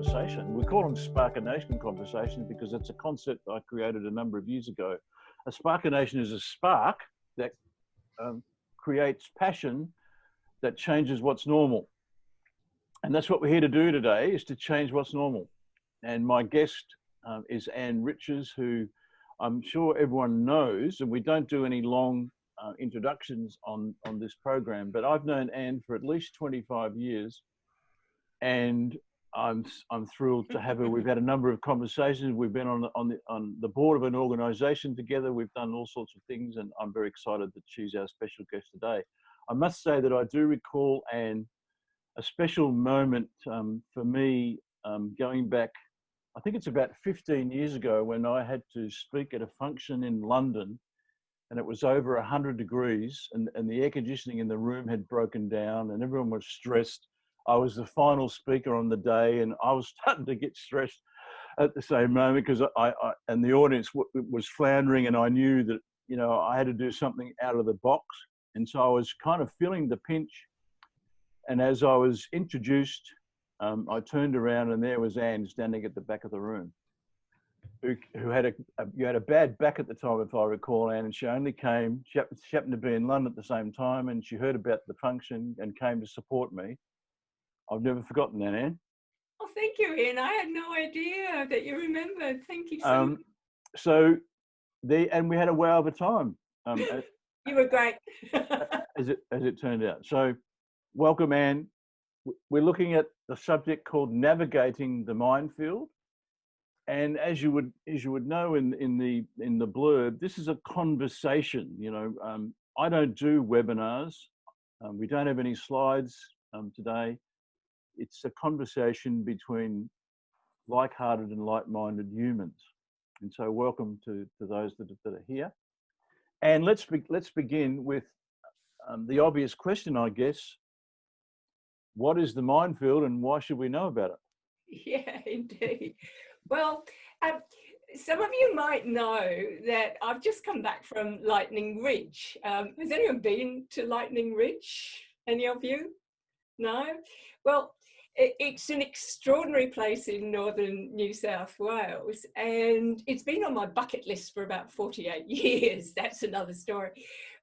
conversation. We call them Sparkination conversations because it's a concept I created a number of years ago. A Sparkination is a spark that creates passion that changes what's normal. And that's what we're here to do today, is to change what's normal. And my guest is Anne Riches, who I'm sure everyone knows, and we don't do any long introductions on this program, but I've known Anne for at least 25 years, and I'm thrilled to have her. We've had a number of conversations. We've been on the board of an organisation together. We've done all sorts of things, and I'm very excited that she's our special guest today. I must say that I do recall, Anne, a special moment for me going back, I think it's about 15 years ago, when I had to speak at a function in London, and it was over 100 degrees, and the air conditioning in the room had broken down and everyone was stressed. I was the final speaker on the day, and I was starting to get stressed at the same moment because and the audience was floundering, and I knew that, you know, I had to do something out of the box. And so I was kind of feeling the pinch. And as I was introduced, I turned around, and there was Anne standing at the back of the room, who had a bad back at the time, if I recall, Anne, and she only came, she happened to be in London at the same time, and she heard about the function and came to support me. I've never forgotten that, Anne. Oh, thank you, Ian. I had no idea that you remembered. Thank you so much. And we had a wow of a time. You were great. as it turned out. So, welcome, Anne. We're looking at the subject called navigating the Mindfield, and as you would know in the blurb, this is a conversation. You know, I don't do webinars. We don't have any slides today. It's a conversation between like-hearted and like-minded humans, and so welcome to those that are here. And let's begin with the obvious question, I guess. What is the Mindfield, and why should we know about it? Yeah, indeed. Well, some of you might know that I've just come back from Lightning Ridge. Has anyone been to Lightning Ridge? Any of you? No? Well, it's an extraordinary place in northern New South Wales, and it's been on my bucket list for about 48 years. That's another story.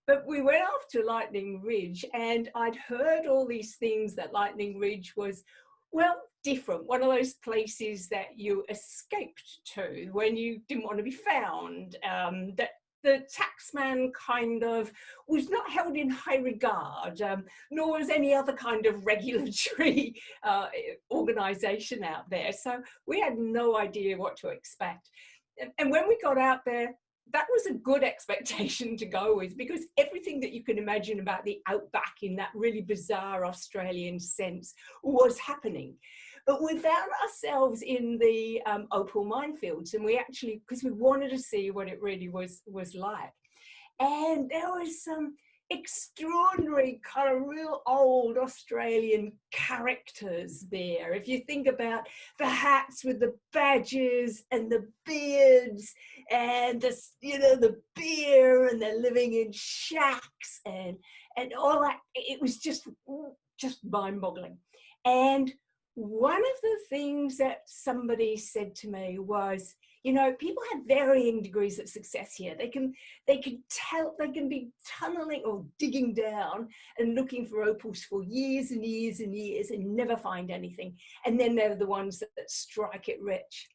But we went off to Lightning Ridge, and I'd heard all these things that Lightning Ridge was, well, different. One of those places that you escaped to when you didn't want to be found, that the taxman kind of was not held in high regard, nor was any other kind of regulatory organisation out there. So we had no idea what to expect. And when we got out there, that was a good expectation to go with, because everything that you can imagine about the outback in that really bizarre Australian sense was happening. But we found ourselves in the opal minefields, and we actually, because we wanted to see what it really was like. And there was some extraordinary kind of real old Australian characters there. If you think about the hats with the badges and the beards and the, you know, the beer, and they're living in shacks and all that, it was just mind-boggling. And one of the things that somebody said to me was, you know, people have varying degrees of success here. They can be tunneling or digging down and looking for opals for years and years and years and never find anything. And then they're the ones that strike it rich.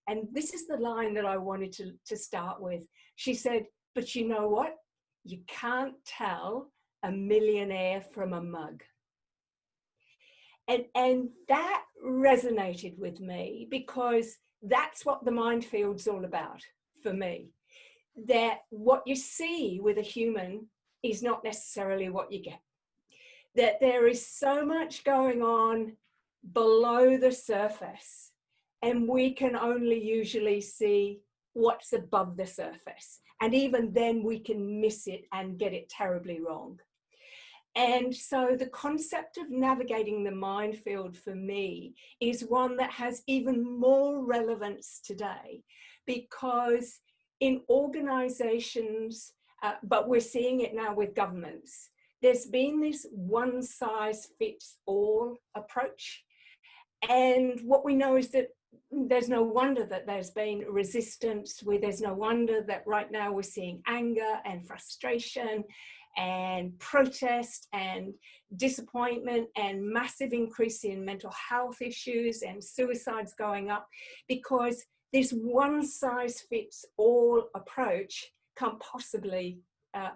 And this is the line that I wanted to start with. She said, but you know what? You can't tell a millionaire from a mug. And that resonated with me, because that's what the Mindfield's all about for me. That what you see with a human is not necessarily what you get. That there is so much going on below the surface, and we can only usually see what's above the surface. And even then we can miss it and get it terribly wrong. And so the concept of navigating the minefield for me is one that has even more relevance today, because in organizations, but we're seeing it now with governments, there's been this one size fits all approach. And what we know is that there's no wonder that there's been resistance. There's no wonder that right now we're seeing anger and frustration and protest and disappointment and massive increase in mental health issues and suicides going up, because this one size fits all approach can't possibly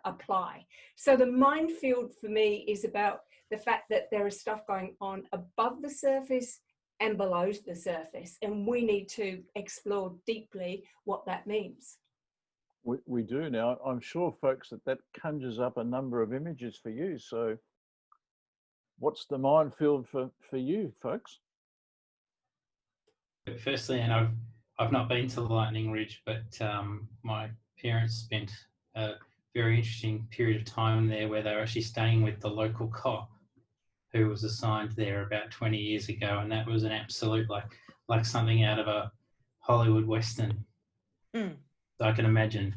apply. So the Mindfield for me is about the fact that there is stuff going on above the surface and below the surface, and we need to explore deeply what that means. We do now. I'm sure, folks, that conjures up a number of images for you. So what's the Mindfield for you, folks? Firstly, and I've not been to Lightning Ridge, but my parents spent a very interesting period of time there where they were actually staying with the local cop who was assigned there about 20 years ago, and that was an absolute like something out of a Hollywood Western. So I can imagine.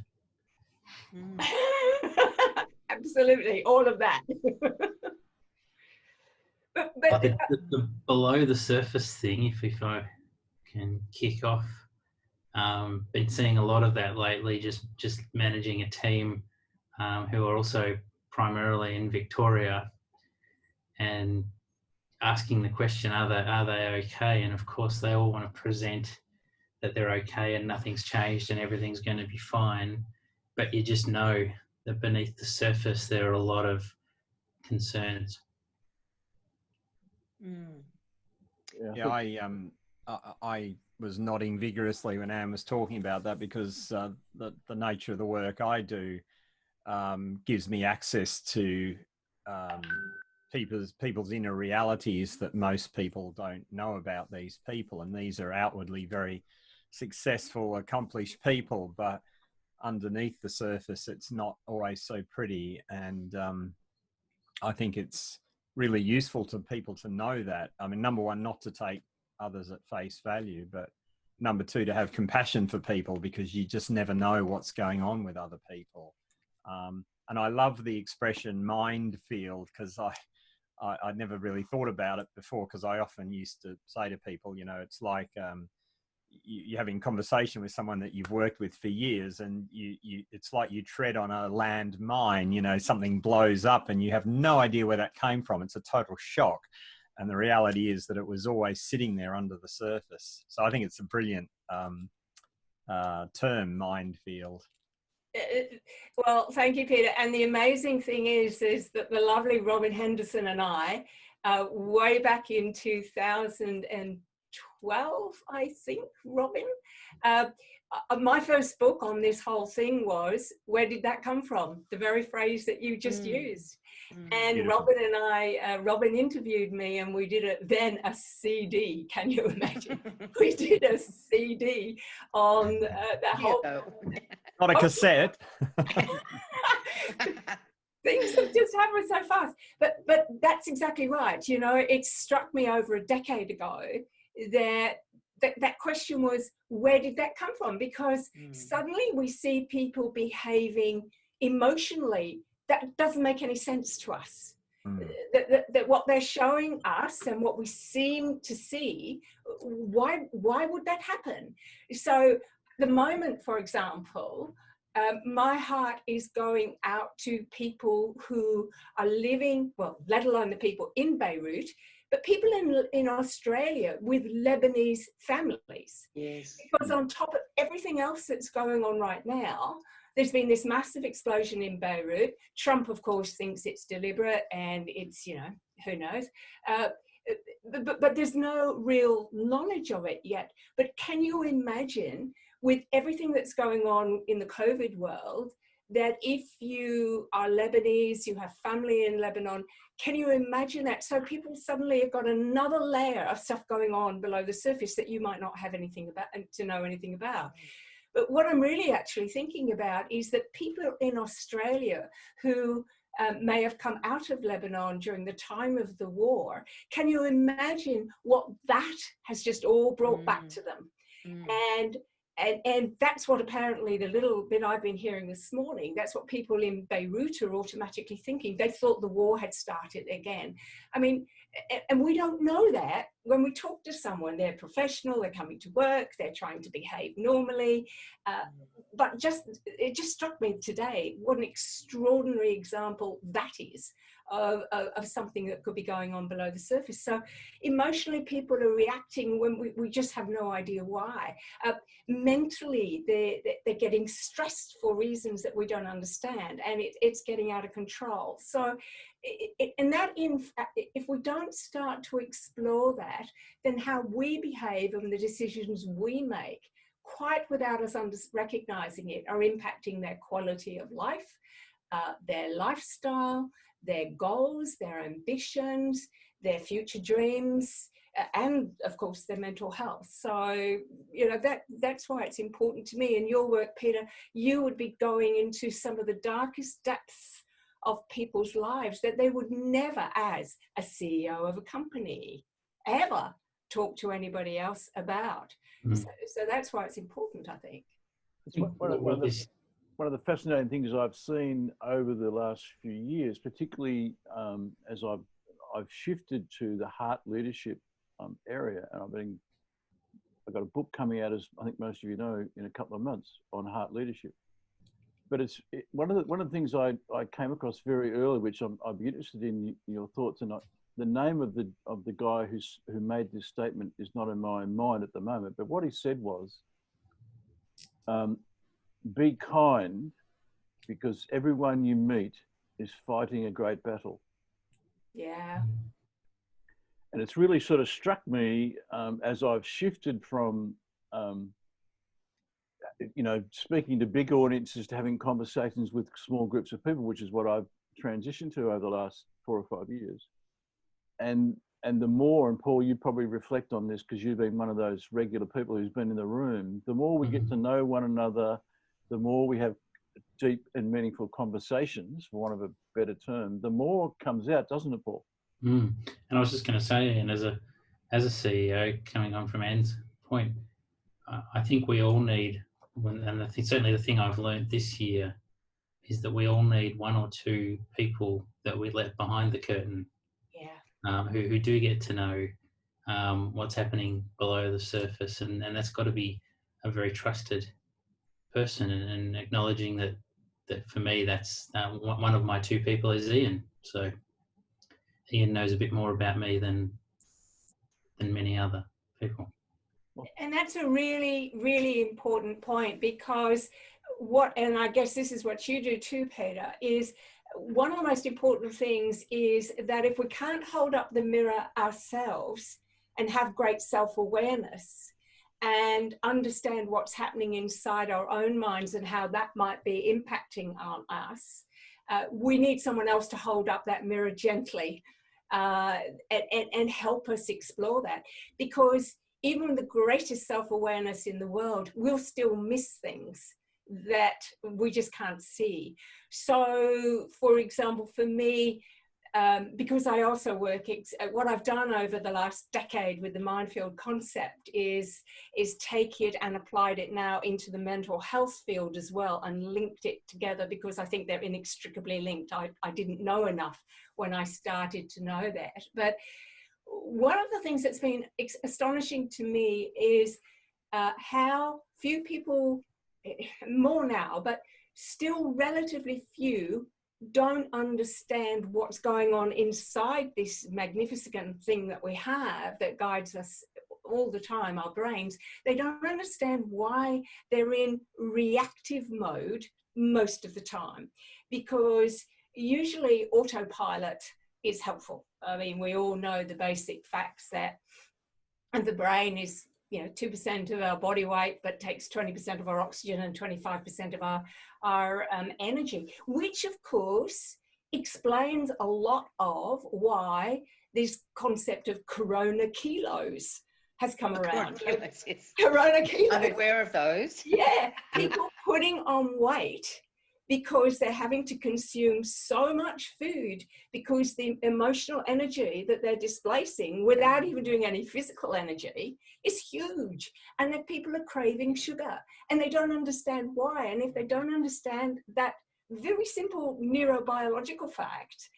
Absolutely, all of that. but the below the surface thing, if I can kick off, been seeing a lot of that lately, just managing a team who are also primarily in Victoria, and asking the question, are they okay? And of course they all want to present that they're okay and nothing's changed and everything's going to be fine, but you just know that beneath the surface there are a lot of concerns. Yeah, I was nodding vigorously when Anne was talking about that, because the nature of the work I do gives me access to people's inner realities that most people don't know about these people. And these are outwardly very successful, accomplished people, but underneath the surface, it's not always so pretty. And I think it's really useful to people to know that. I mean, number one, not to take others at face value, but number two, to have compassion for people, because you just never know what's going on with other people. And I love the expression Mindfield, because I never really thought about it before, because I often used to say to people, you know, it's like you're having conversation with someone that you've worked with for years, and it's like you tread on a land mine. You know, something blows up and you have no idea where that came from. It's a total shock. And the reality is that it was always sitting there under the surface. So I think it's a brilliant term, Mindfield. Well, thank you, Peter. And the amazing thing is that the lovely Robin Henderson and I, way back in 2012, I think, Robin, my first book on this whole thing was, where did that come from? The very phrase that you just used. And beautiful. Robin and I, Robin interviewed me, and we did a CD. Can you imagine? We did a CD on that whole... Not a cassette. Things have just happened so fast. But that's exactly right. You know, it struck me over a decade ago that question was, where did that come from? Because suddenly we see people behaving emotionally that doesn't make any sense to us. That what they're showing us and what we seem to see, why would that happen? So the moment, for example, my heart is going out to people who are living, well, let alone the people in Beirut, but people in Australia with Lebanese families. Yes. Because on top of everything else that's going on right now, there's been this massive explosion in Beirut. Trump, of course, thinks it's deliberate and it's, you know, who knows. But there's no real knowledge of it yet. But can you imagine, with everything that's going on in the COVID world, that if you are Lebanese, you have family in Lebanon, can you imagine that? So people suddenly have got another layer of stuff going on below the surface that you might not have anything about, to know anything about. But what I'm really actually thinking about is that people in Australia who may have come out of Lebanon during the time of the war, can you imagine what that has just all brought back to them? And that's what apparently the little bit I've been hearing this morning, that's what people in Beirut are automatically thinking. They thought the war had started again. I mean, And we don't know that when we talk to someone. They're professional, they're coming to work, they're trying to behave normally. But it just struck me today what an extraordinary example that is of something that could be going on below the surface. So emotionally, people are reacting when we just have no idea why. Mentally, they're getting stressed for reasons that we don't understand, and it's getting out of control. So if we don't start to explore that, then how we behave and the decisions we make, quite without us recognizing it, are impacting their quality of life, their lifestyle, their goals, their ambitions, their future dreams, and of course their mental health. So that's why it's important to me. In your work, Peter, you would be going into some of the darkest depths of people's lives that they would never, as a CEO of a company, ever talk to anybody else about. So that's why it's important, I think. It's one of the fascinating things I've seen over the last few years, particularly as I've shifted to the heart leadership area, and I've got a book coming out, as I think most of you know, in a couple of months on heart leadership. But one of the things I came across very early, which I'd be interested in your thoughts. And the name of the guy who made this statement is not in my mind at the moment. But what he said was, "Be kind, because everyone you meet is fighting a great battle." Yeah. And it's really sort of struck me as I've shifted from speaking to big audiences to having conversations with small groups of people, which is what I've transitioned to over the last 4 or 5 years. And the more, and Paul, you probably reflect on this because you've been one of those regular people who's been in the room, the more we get to know one another, the more we have deep and meaningful conversations, for want of a better term, the more comes out, doesn't it, Paul? And I was just going to say, and as a CEO, coming on from Anne's point, I think we all need, and I think certainly the thing I've learned this year is that we all need 1 or 2 people that we let behind the curtain, who do get to know what's happening below the surface, and that's got to be a very trusted person, and acknowledging that for me, that's one of my 2 people is Ian. So Ian knows a bit more about me than many other people. And that's a really, really important point, because and I guess this is what you do too, Peter, is one of the most important things is that if we can't hold up the mirror ourselves and have great self-awareness and understand what's happening inside our own minds and how that might be impacting on us, we need someone else to hold up that mirror gently and help us explore that. Because even the greatest self-awareness in the world will still miss things that we just can't see. So, for example, for me, because I also work, what I've done over the last decade with the Mindfield concept is take it and applied it now into the mental health field as well, and linked it together, because I think they're inextricably linked. I didn't know enough when I started to know that. But one of the things that's been astonishing to me is how few people, more now, but still relatively few, don't understand what's going on inside this magnificent thing that we have that guides us all the time, our brains. They don't understand why they're in reactive mode most of the time, because usually autopilot is helpful. I mean, we all know the basic facts that the brain is 2% of our body weight, but takes 20% of our oxygen and 25% of our energy, which of course explains a lot of why this concept of corona kilos has come around. Corona kilos. I'm aware of those. Yeah, people putting on weight because they're having to consume so much food, because the emotional energy that they're displacing without even doing any physical energy is huge. And that people are craving sugar and they don't understand why. And if they don't understand that very simple neurobiological fact,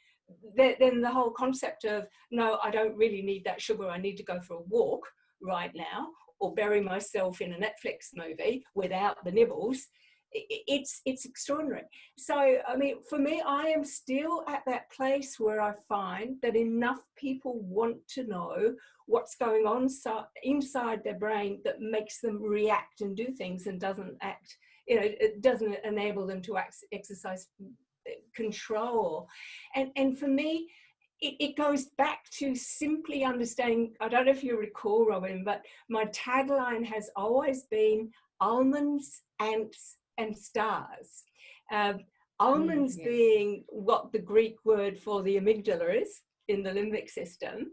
then the whole concept of, no, I don't really need that sugar, I need to go for a walk right now, or bury myself in a Netflix movie without the nibbles, it's extraordinary. So, I mean, for me, I am still at that place where I find that enough people want to know what's going on inside their brain that makes them react and do things, and doesn't act, it doesn't enable them to exercise control. And for me, it goes back to simply understanding. I don't know if you recall, Robin, but my tagline has always been almonds, ants, and stars. Almonds being what the Greek word for the amygdala is in the limbic system,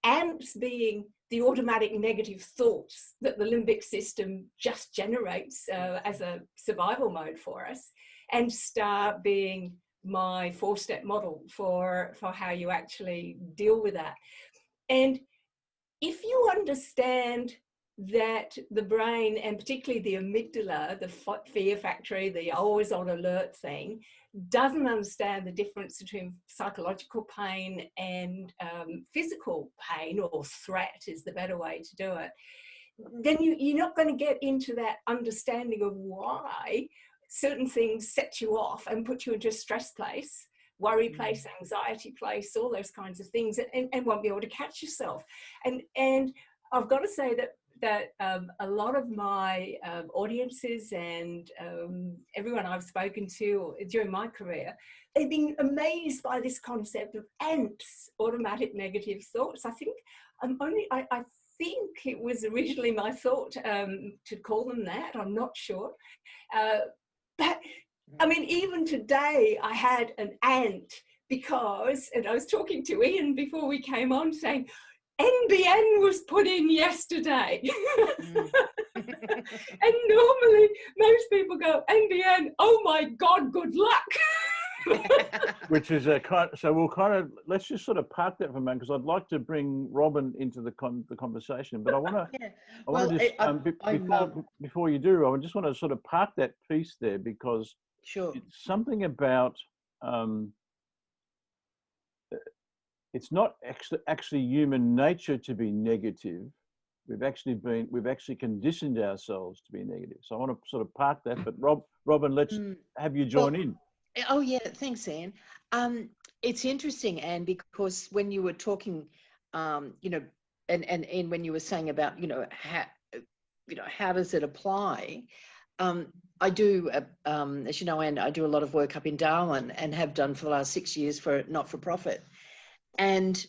ants being the automatic negative thoughts that the limbic system just generates as a survival mode for us, and star being my 4-step model for how you actually deal with that. And if you understand that the brain, and particularly the amygdala, the fear factory, the always on alert thing, doesn't understand the difference between psychological pain and physical pain, or threat is the better way to do it, then you're not going to get into that understanding of why certain things set you off and put you into a stress place, worry place, anxiety place, all those kinds of things, and won't be able to catch yourself. And I've got to say that a lot of my audiences and everyone I've spoken to during my career, they've been amazed by this concept of ants, automatic negative thoughts. I think I think it was originally my thought to call them that. I'm not sure. But I mean, even today I had an ant because, and I was talking to Ian before we came on saying, NBN was put in yesterday. And normally most people go, NBN, oh my God, good luck. Which is so we'll let's just sort of park that for a moment, because I'd like to bring Robin into the conversation, but I want to, before you do, Robin, just want to sort of park that piece there, because it's something about, it's not actually human nature to be negative. We've actually conditioned ourselves to be negative. So I want to sort of park that, but Robin, let's have you join in. Oh yeah, thanks, Anne. It's interesting, Anne, because when you were talking, and when you were saying about, how does it apply? I do, as you know, Anne, I do a lot of work up in Darwin and have done for the last 6 years for not-for-profit, and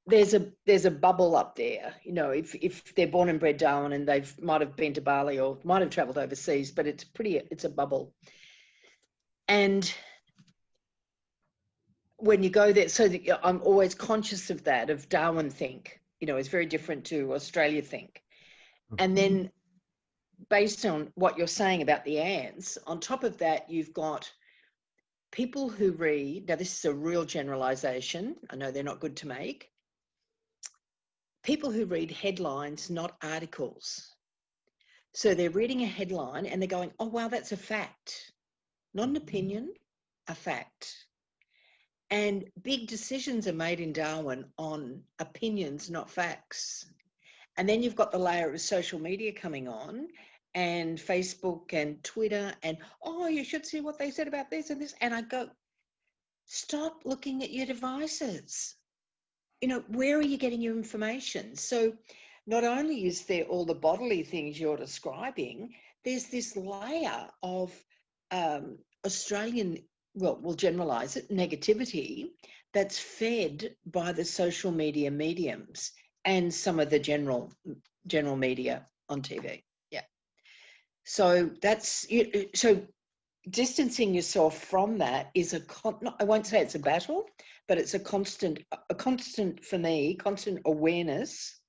there's a bubble up there. If they're born and bred Darwin and might have been to Bali or might have travelled overseas, but it's a bubble. And when you go there, so I'm always conscious of that, of Darwin think, it's very different to Australia think. And then based on what you're saying about the ants, on top of that, you've got people who read, now this is a real generalization, I know they're not good to make, people who read headlines, not articles. So they're reading a headline and they're going, oh, wow, that's a fact. Not an opinion, a fact. And big decisions are made in Darwin on opinions, not facts. And then you've got the layer of social media coming on, and Facebook and Twitter, and, oh, you should see what they said about this and this. And I go, stop looking at your devices. Where are you getting your information? So not only is there all the bodily things you're describing, there's this layer of Australian, we'll generalise it, negativity that's fed by the social media mediums and some of the general media on TV. Yeah. So so distancing yourself from that is I won't say it's a battle, but it's a constant for me, constant awareness.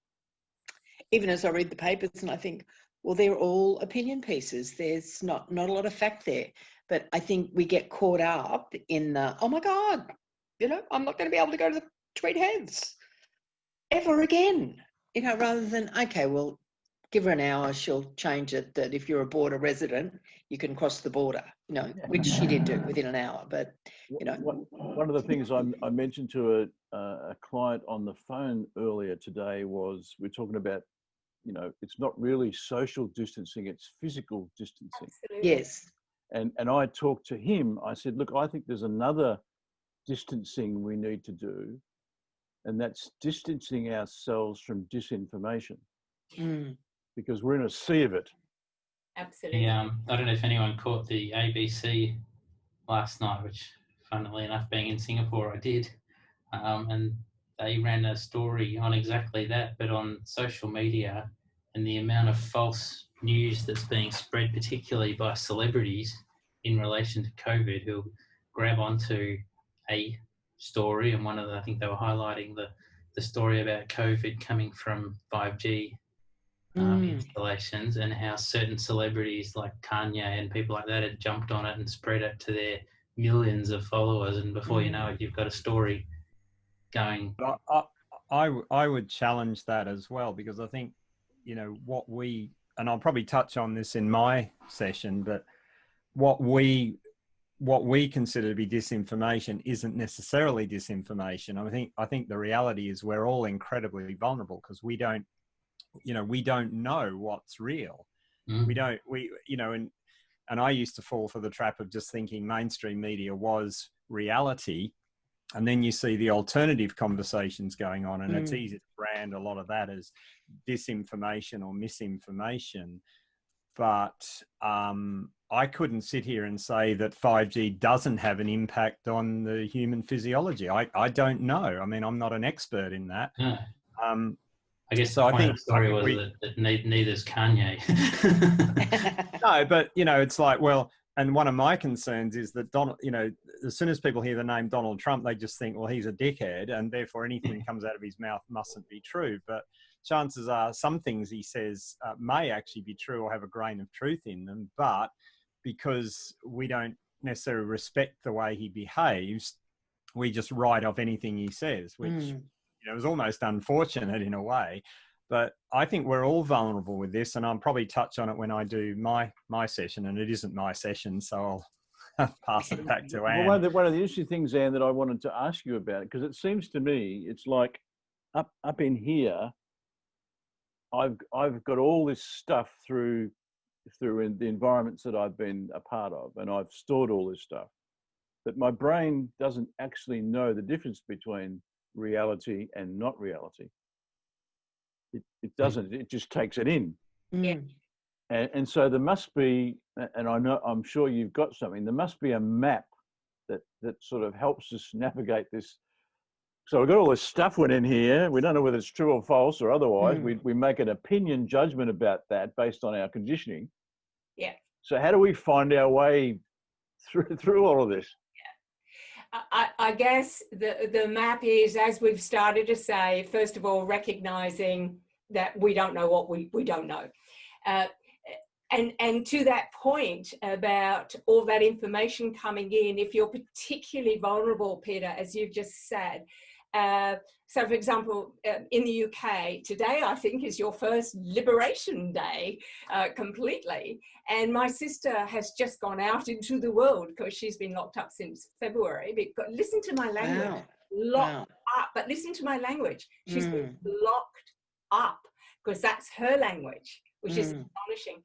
Even as I read the papers and I think, well, they're all opinion pieces. There's not a lot of fact there. But I think we get caught up in the, oh my God, I'm not going to be able to go to the Tweed Heads ever again, rather than, okay, well, give her an hour, she'll change it that if you're a border resident, you can cross the border, you know, which she did do within an hour. But, you know. One of the things I mentioned to a client on the phone earlier today was, we're talking about, you know, it's not really social distancing, it's physical distancing. Absolutely. Yes. And I talked to him, I said, look, I think there's another distancing we need to do, and that's distancing ourselves from disinformation. Because we're in a sea of it. Absolutely. I don't know if anyone caught the ABC last night, which, funnily enough, being in Singapore, I did. And they ran a story on exactly that, but on social media, and the amount of false news that's being spread, particularly by celebrities in relation to COVID, who grab onto a story. And one of the, I think they were highlighting the story about COVID coming from 5G installations, and how certain celebrities like Kanye and people like that had jumped on it and spread it to their millions of followers, and before you know it, you've got a story going. But I would challenge that as well, because I think, you know, what we, and I'll probably touch on this in my session, but what we consider to be disinformation isn't necessarily disinformation. I think the reality is we're all incredibly vulnerable, because we don't know what's real. And I used to fall for the trap of just thinking mainstream media was reality. And then you see the alternative conversations going on, and it's easy to brand a lot of that as disinformation or misinformation. But I couldn't sit here and say that 5G doesn't have an impact on the human physiology. I don't know. I mean, I'm not an expert in that. Yeah. I guess so. The point of the story was that neither's Kanye. No, but, you know, it's like, well, and one of my concerns is that as soon as people hear the name Donald Trump, they just think, well, he's a dickhead, and therefore anything that comes out of his mouth mustn't be true. But chances are some things he says may actually be true or have a grain of truth in them. But because we don't necessarily respect the way he behaves, we just write off anything he says, which is almost unfortunate in a way. But I think we're all vulnerable with this, and I'll probably touch on it when I do my session, and it isn't my session, so I'll pass it back to Anne. Well, one of the interesting things, Anne, that I wanted to ask you about, because it seems to me it's like up in here, I've got all this stuff through in the environments that I've been a part of, and I've stored all this stuff, but my brain doesn't actually know the difference between reality and not reality. It doesn't. It just takes it in. And so there must be, and I'm sure you've got something. There must be a map that sort of helps us navigate this. So we've got all this stuff went in here. We don't know whether it's true or false or otherwise. We make an opinion judgment about that based on our conditioning. Yeah. So how do we find our way through all of this? I guess the map is, as we've started to say, first of all, recognizing that we don't know what we don't know. And to that point about all that information coming in, if you're particularly vulnerable, Peter, as you've just said, so for example, in the UK, today I think is your first Liberation Day completely. And my sister has just gone out into the world because she's been locked up since February. Because, listen to my language, locked up, but listen to my language. She's been locked up because that's her language, which is astonishing.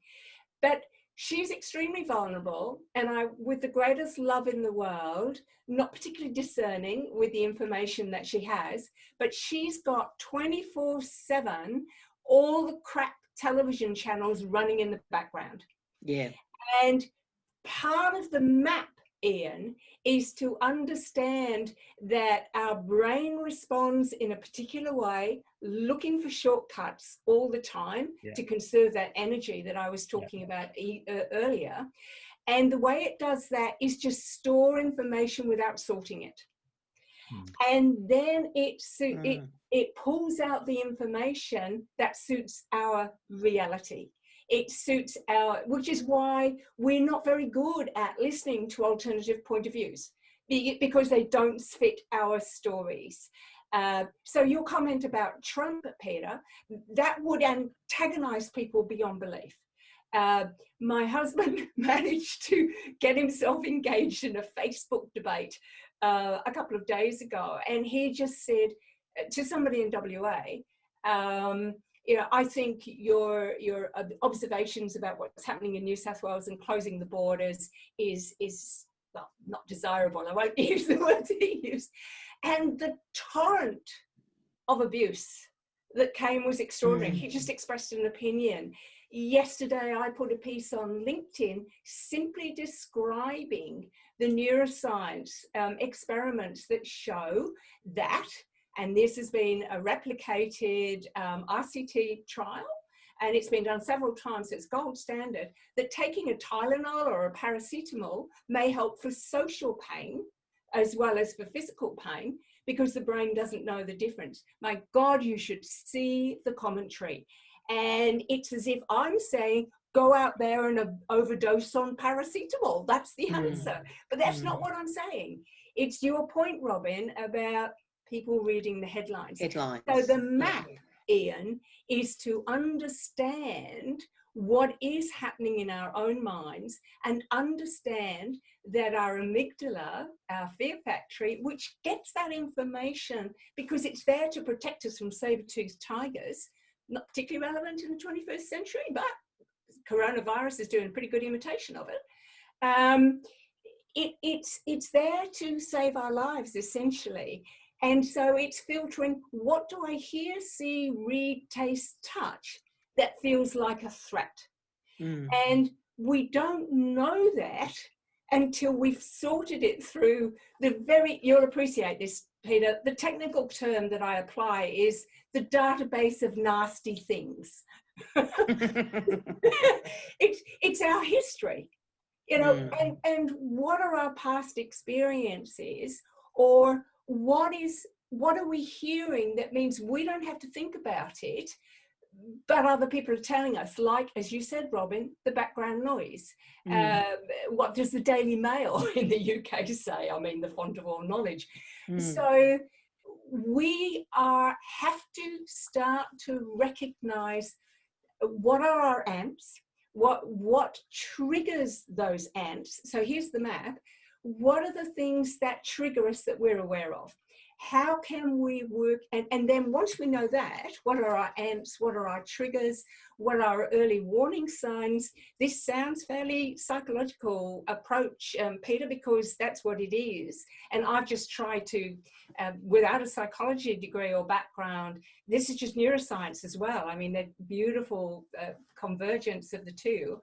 But she's extremely vulnerable, and I, with the greatest love in the world, not particularly discerning with the information that she has, but she's got 24/7 all the crap television channels running in the background. Yeah. And part of the map, Ian, is to understand that our brain responds in a particular way, looking for shortcuts all the time to conserve that energy that I was talking about earlier. And the way it does that is just store information without sorting it. And then it pulls out the information that suits our reality. It suits which is why we're not very good at listening to alternative point of views, because they don't fit our stories. So your comment about Trump, Peter, that would antagonize people beyond belief. My husband managed to get himself engaged in a Facebook debate a couple of days ago, and he just said to somebody in WA, you know, I think your observations about what's happening in New South Wales and closing the borders is well, not desirable. I won't use the words he used. And the torrent of abuse that came was extraordinary. He just expressed an opinion. Yesterday, I put a piece on LinkedIn simply describing the neuroscience experiments that show that, and this has been a replicated RCT trial, and it's been done several times, it's gold standard, that taking a Tylenol or a paracetamol may help for social pain as well as for physical pain, because the brain doesn't know the difference. My God, you should see the commentary. And it's as if I'm saying, go out there and overdose on paracetamol. That's the answer. But that's not what I'm saying. It's your point, Robin, about people reading the headlines. So the map, Ian, is to understand what is happening in our own minds and understand that our amygdala, our fear factory, which gets that information because it's there to protect us from saber-toothed tigers, not particularly relevant in the 21st century, but coronavirus is doing a pretty good imitation of it. It's there to save our lives, essentially. And so it's filtering, what do I hear, see, read, taste, touch that feels like a threat? And we don't know that until we've sorted it through you'll appreciate this, Peter, the technical term that I apply is the database of nasty things. It's our history, you know, and what are our past experiences, or what are we hearing that means we don't have to think about it, but other people are telling us, like, as you said, Robin, the background noise. What does the Daily Mail in the UK say? I mean, the font of all knowledge. So we have to start to recognize what are our amps, what triggers those amps. So here's the map. What are the things that trigger us that we're aware of? How can we work? And then once we know that, what are our amps? What are our triggers? What are our early warning signs? This sounds fairly psychological approach, Peter, because that's what it is. And I've just tried to, without a psychology degree or background, this is just neuroscience as well. I mean, the beautiful convergence of the two.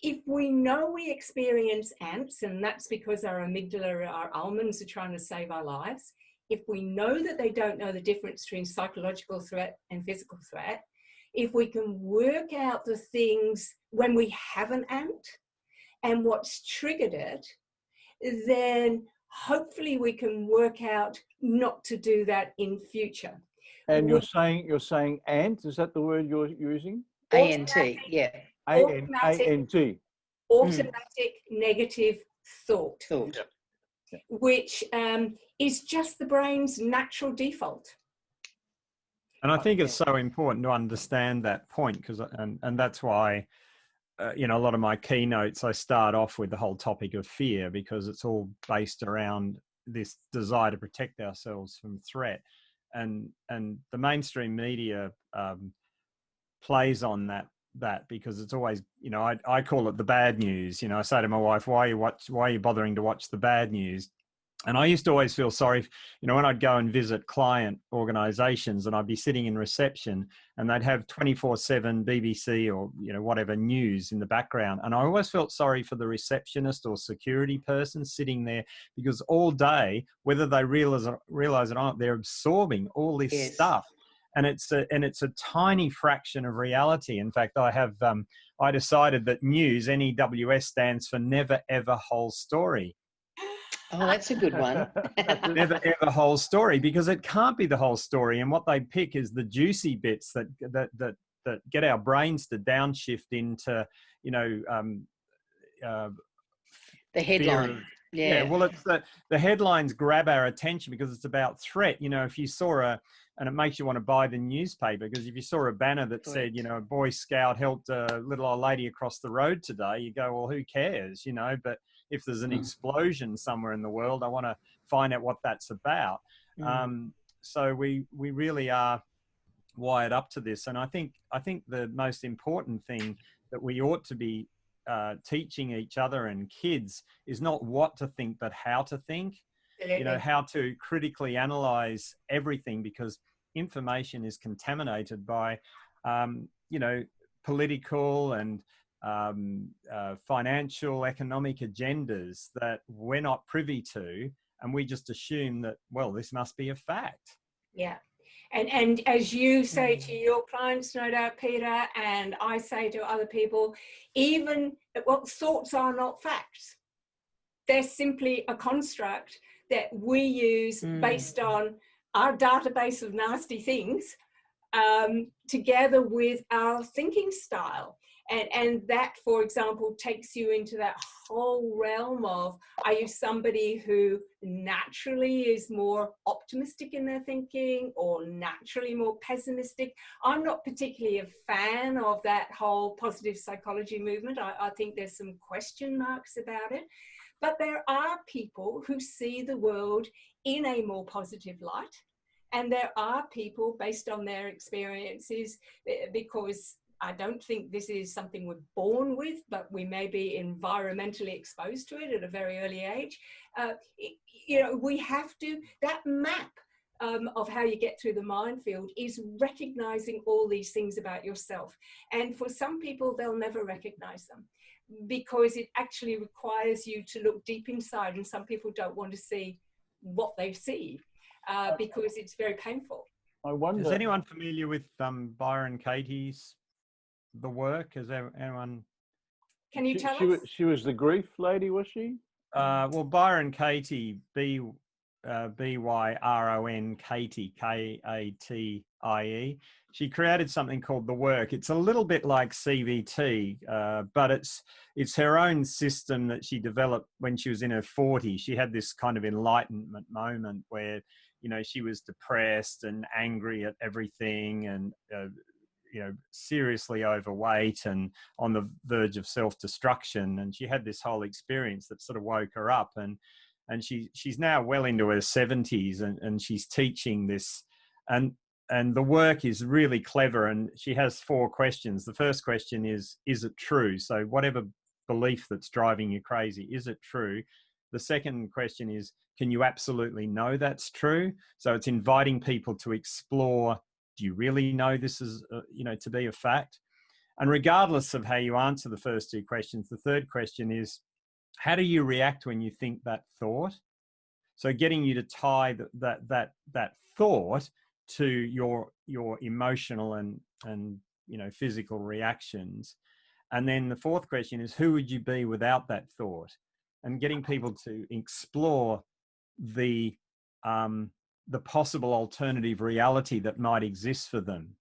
If we know we experience amps, and that's because our amygdala, our almonds are trying to save our lives, if we know that they don't know the difference between psychological threat and physical threat, if we can work out the things when we have an ant and what's triggered it, then hopefully we can work out not to do that in future. And you're saying ant, is that the word you're using? A-N-T, yeah. A-N-T. Automatic negative thought. Yeah. Which is just the brain's natural default. And I think it's so important to understand that point, because and that's why you know, a lot of my keynotes, I start off with the whole topic of fear, because it's all based around this desire to protect ourselves from threat, and the mainstream media plays on that because it's always, you know, I call it the bad news. You know, I say to my wife, why are you bothering to watch the bad news? And I used to always feel sorry, you know, when I'd go and visit client organizations and I'd be sitting in reception and they'd have 24/7 BBC or, you know, whatever news in the background. And I always felt sorry for the receptionist or security person sitting there, because all day, whether they realize it or not, they're absorbing all this stuff. And it's a tiny fraction of reality. In fact, I decided that news, NEWS, stands for never ever whole story. Oh, that's a good one. Never ever whole story, because it can't be the whole story. And what they pick is the juicy bits that get our brains to downshift into, you know, the headline. Yeah, well, it's the headlines grab our attention because it's about threat. You know, if you saw and it makes you want to buy the newspaper, because if you saw a banner that said, you know, a Boy Scout helped a little old lady across the road today, you go, well, who cares, you know? But if there's an explosion somewhere in the world, I want to find out what that's about. So we really are wired up to this. And I think the most important thing that we ought to be teaching each other and kids is not what to think, but how to think. You know, how to critically analyze everything, because information is contaminated by, you know, political and financial, economic agendas that we're not privy to. And we just assume that, well, this must be a fact. Yeah. And as you say to your clients, no doubt, Peter, and I say to other people, even, well, thoughts are not facts. They're simply a construct that we use based on our database of nasty things, together with our thinking style. And that, for example, takes you into that whole realm of, are you somebody who naturally is more optimistic in their thinking or naturally more pessimistic? I'm not particularly a fan of that whole positive psychology movement. I think there's some question marks about it. But there are people who see the world in a more positive light. And there are people, based on their experiences, because I don't think this is something we're born with, but we may be environmentally exposed to it at a very early age. You know, we have to, that map of how you get through the minefield is recognizing all these things about yourself. And for some people, they'll never recognize them, because it actually requires you to look deep inside, and some people don't want to see what they see because it's very painful. I wonder. Is anyone familiar with Byron Katie's The Work? Is there anyone? Can you tell us? She was the grief lady, was she? Well, Byron Katie, Byron Katie, Katie. She created something called The Work. It's a little bit like CBT, but it's her own system that she developed when she was in her 40s. She had this kind of enlightenment moment where, you know, she was depressed and angry at everything, and you know, seriously overweight and on the verge of self-destruction. And she had this whole experience that sort of woke her up. And she's now well into her 70s, and she's teaching this. And the work is really clever. And she has 4 questions. The first question is it true? So whatever belief that's driving you crazy, is it true? The second question is, can you absolutely know that's true? So it's inviting people to explore, do you really know this is, you know, to be a fact? And regardless of how you answer the first 2 questions, the third question is, how do you react when you think that thought? So getting you to tie that thought to your emotional and you know, physical reactions. And then the fourth question is, who would you be without that thought? And getting people to explore the possible alternative reality that might exist for them.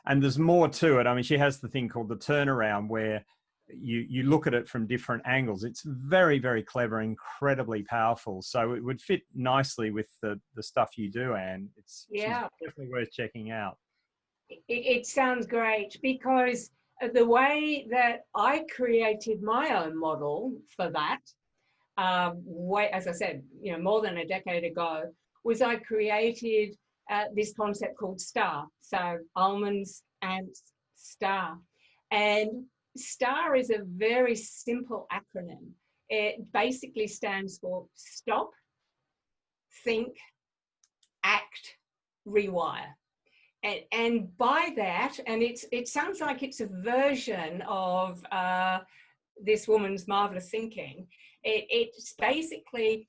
And there's more to it. I mean, she has the thing called the turnaround, where you look at it from different angles. It's very, very clever, incredibly powerful. So it would fit nicely with the stuff you do, Anne. She's definitely worth checking out. It sounds great, because the way that I created my own model for that, as I said, you know, more than a decade ago, was I created this concept called STAR. So almonds, ants, STAR. And STAR is a very simple acronym. It basically stands for stop, think, act, rewire. And by that, and it sounds like it's a version of this woman's marvelous thinking. It's basically,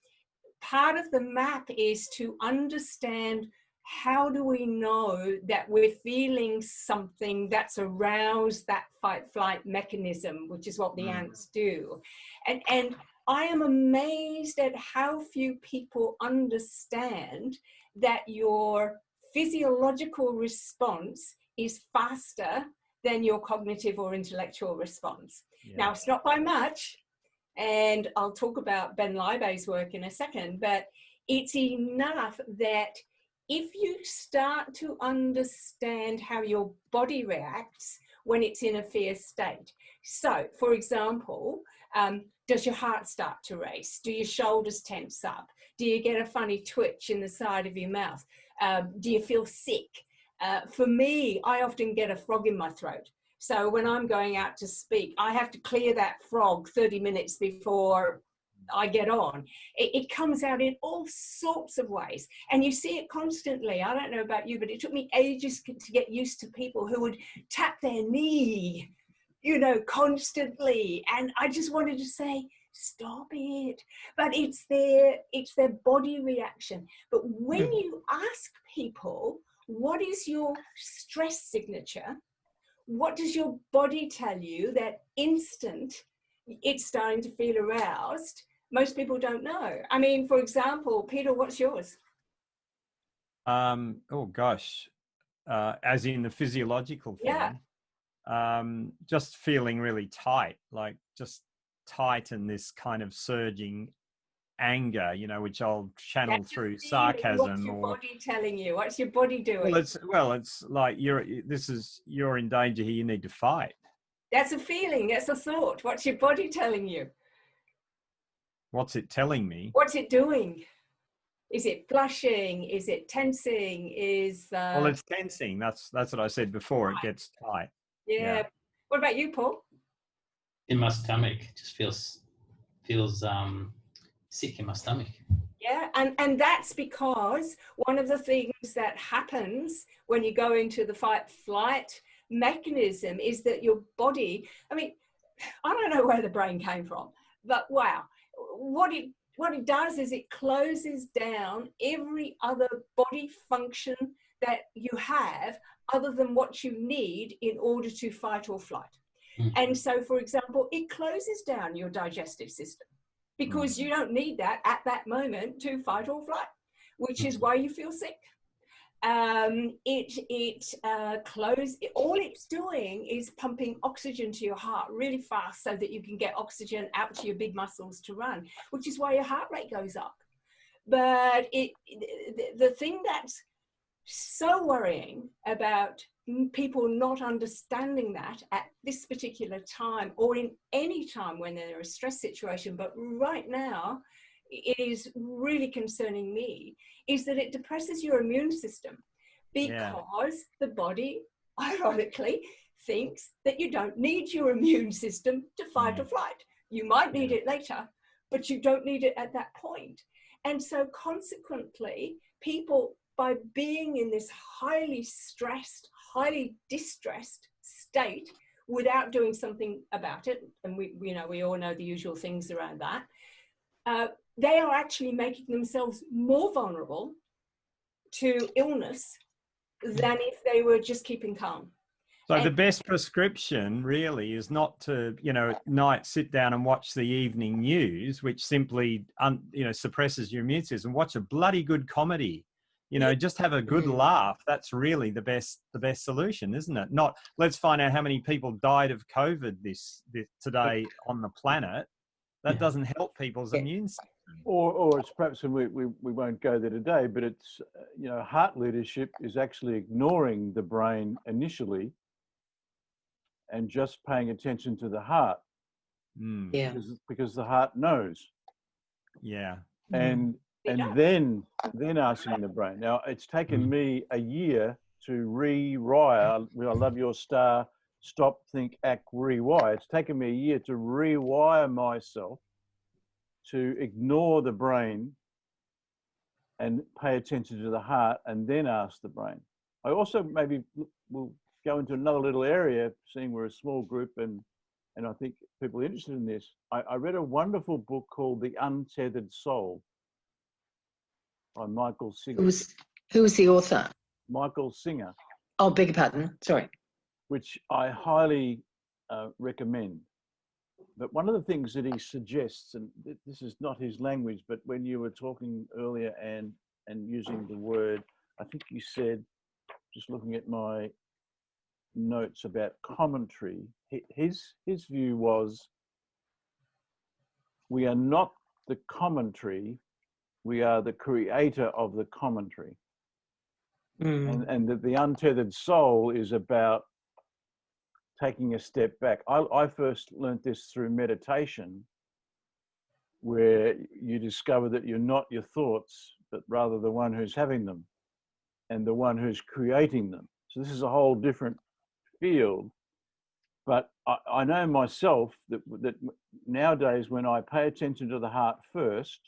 part of the map is to understand, how do we know that we're feeling something that's aroused that fight-flight mechanism, which is what the ants do. And I am amazed at how few people understand that your physiological response is faster than your cognitive or intellectual response. Yeah. Now, it's not by much, and I'll talk about Ben Libey's work in a second, but it's enough that if you start to understand how your body reacts when it's in a fear state. So, for example, does your heart start to race? Do your shoulders tense up? Do you get a funny twitch in the side of your mouth? Do you feel sick? For me, I often get a frog in my throat. So when I'm going out to speak, I have to clear that frog 30 minutes before I get on. It comes out in all sorts of ways. And you see it constantly. I don't know about you, but it took me ages to get used to people who would tap their knee, you know, constantly. And I just wanted to say, stop it. But it's their body reaction. But when you ask people, what is your stress signature? What does your body tell you that instant it's starting to feel aroused? Most people don't know. I mean, for example, Peter, what's yours? Oh gosh, as in the physiological thing. Yeah. Just feeling really tight, like just tight, and this kind of surging anger, you know, which I'll channel That's through feeling. sarcasm. What's your body telling you? What's your body doing? It's like you're in danger here. You need to fight. That's a feeling. That's a thought. What's your body telling you? What's it telling me? What's it doing? Is it blushing? Is it tensing? Well, it's tensing. That's what I said before. Right. It gets tight. Yeah. What about you, Paul? In my stomach, just feels sick in my stomach. Yeah, and that's because one of the things that happens when you go into the fight-flight mechanism is that your body, I mean, I don't know where the brain came from, but wow, what it does is it closes down every other body function that you have other than what you need in order to fight or flight. And so, for example, it closes down your digestive system, because you don't need that at that moment to fight or flight, which is why you feel sick. All it's doing is pumping oxygen to your heart really fast so that you can get oxygen out to your big muscles to run, which is why your heart rate goes up. But the thing that's so worrying about people not understanding that at this particular time, or in any time when they're in a stress situation, but right now it is really concerning me, is that it depresses your immune system, because the body ironically thinks that you don't need your immune system to fight or flight. You might need it later, but you don't need it at that point. And so consequently, people, by being in this highly stressed, highly distressed state without doing something about it, and we all know the usual things around that, they are actually making themselves more vulnerable to illness than if they were just keeping calm. So the best prescription really is not to, at night sit down and watch the evening news, which simply, suppresses your immune system. Watch a bloody good comedy. Just have a good laugh. That's really the best solution, isn't it? Not let's find out how many people died of COVID this today on the planet. That doesn't help people's immune system. Or it's perhaps, and we won't go there today, but it's, heart leadership is actually ignoring the brain initially and just paying attention to the heart. Because the heart knows. Yeah. And then asking the brain. Now, it's taken me a year to rewire. I love your star. Stop, think, act, rewire. It's taken me a year to rewire myself to ignore the brain and pay attention to the heart, and then ask the brain. I also maybe will go into another little area, seeing we're a small group, and I think people are interested in this. I read a wonderful book called The Untethered Soul by Michael Singer. Who was the author? Michael Singer. Oh, beg your pardon. Sorry. Which I highly recommend. But one of the things that he suggests, and this is not his language, but when you were talking earlier and using the word, I think you said, just looking at my notes about commentary, his view was we are not the commentary, we are the creator of the commentary. And that the untethered soul is about taking a step back. I first learned this through meditation, where you discover that you're not your thoughts, but rather the one who's having them and the one who's creating them. So this is a whole different field. But I know myself that nowadays, when I pay attention to the heart first,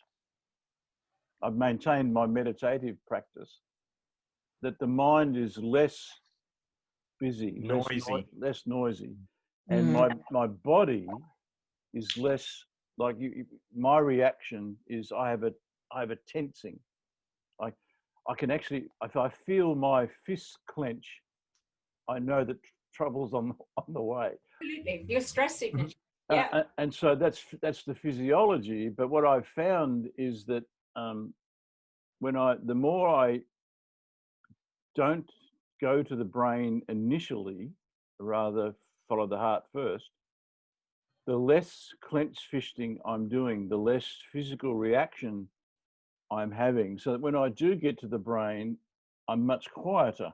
I've maintained my meditative practice, that the mind is less busy, less noisy. And my body is less, like my reaction is I have a tensing. I can actually, if I feel my fists clench, I know that trouble's on the way. Absolutely, your stress signature. Yeah. And so that's the physiology. But what I've found is that the more I don't go to the brain initially, rather follow the heart first, the less clenched fisting I'm doing, the less physical reaction I'm having. So that when I do get to the brain, I'm much quieter.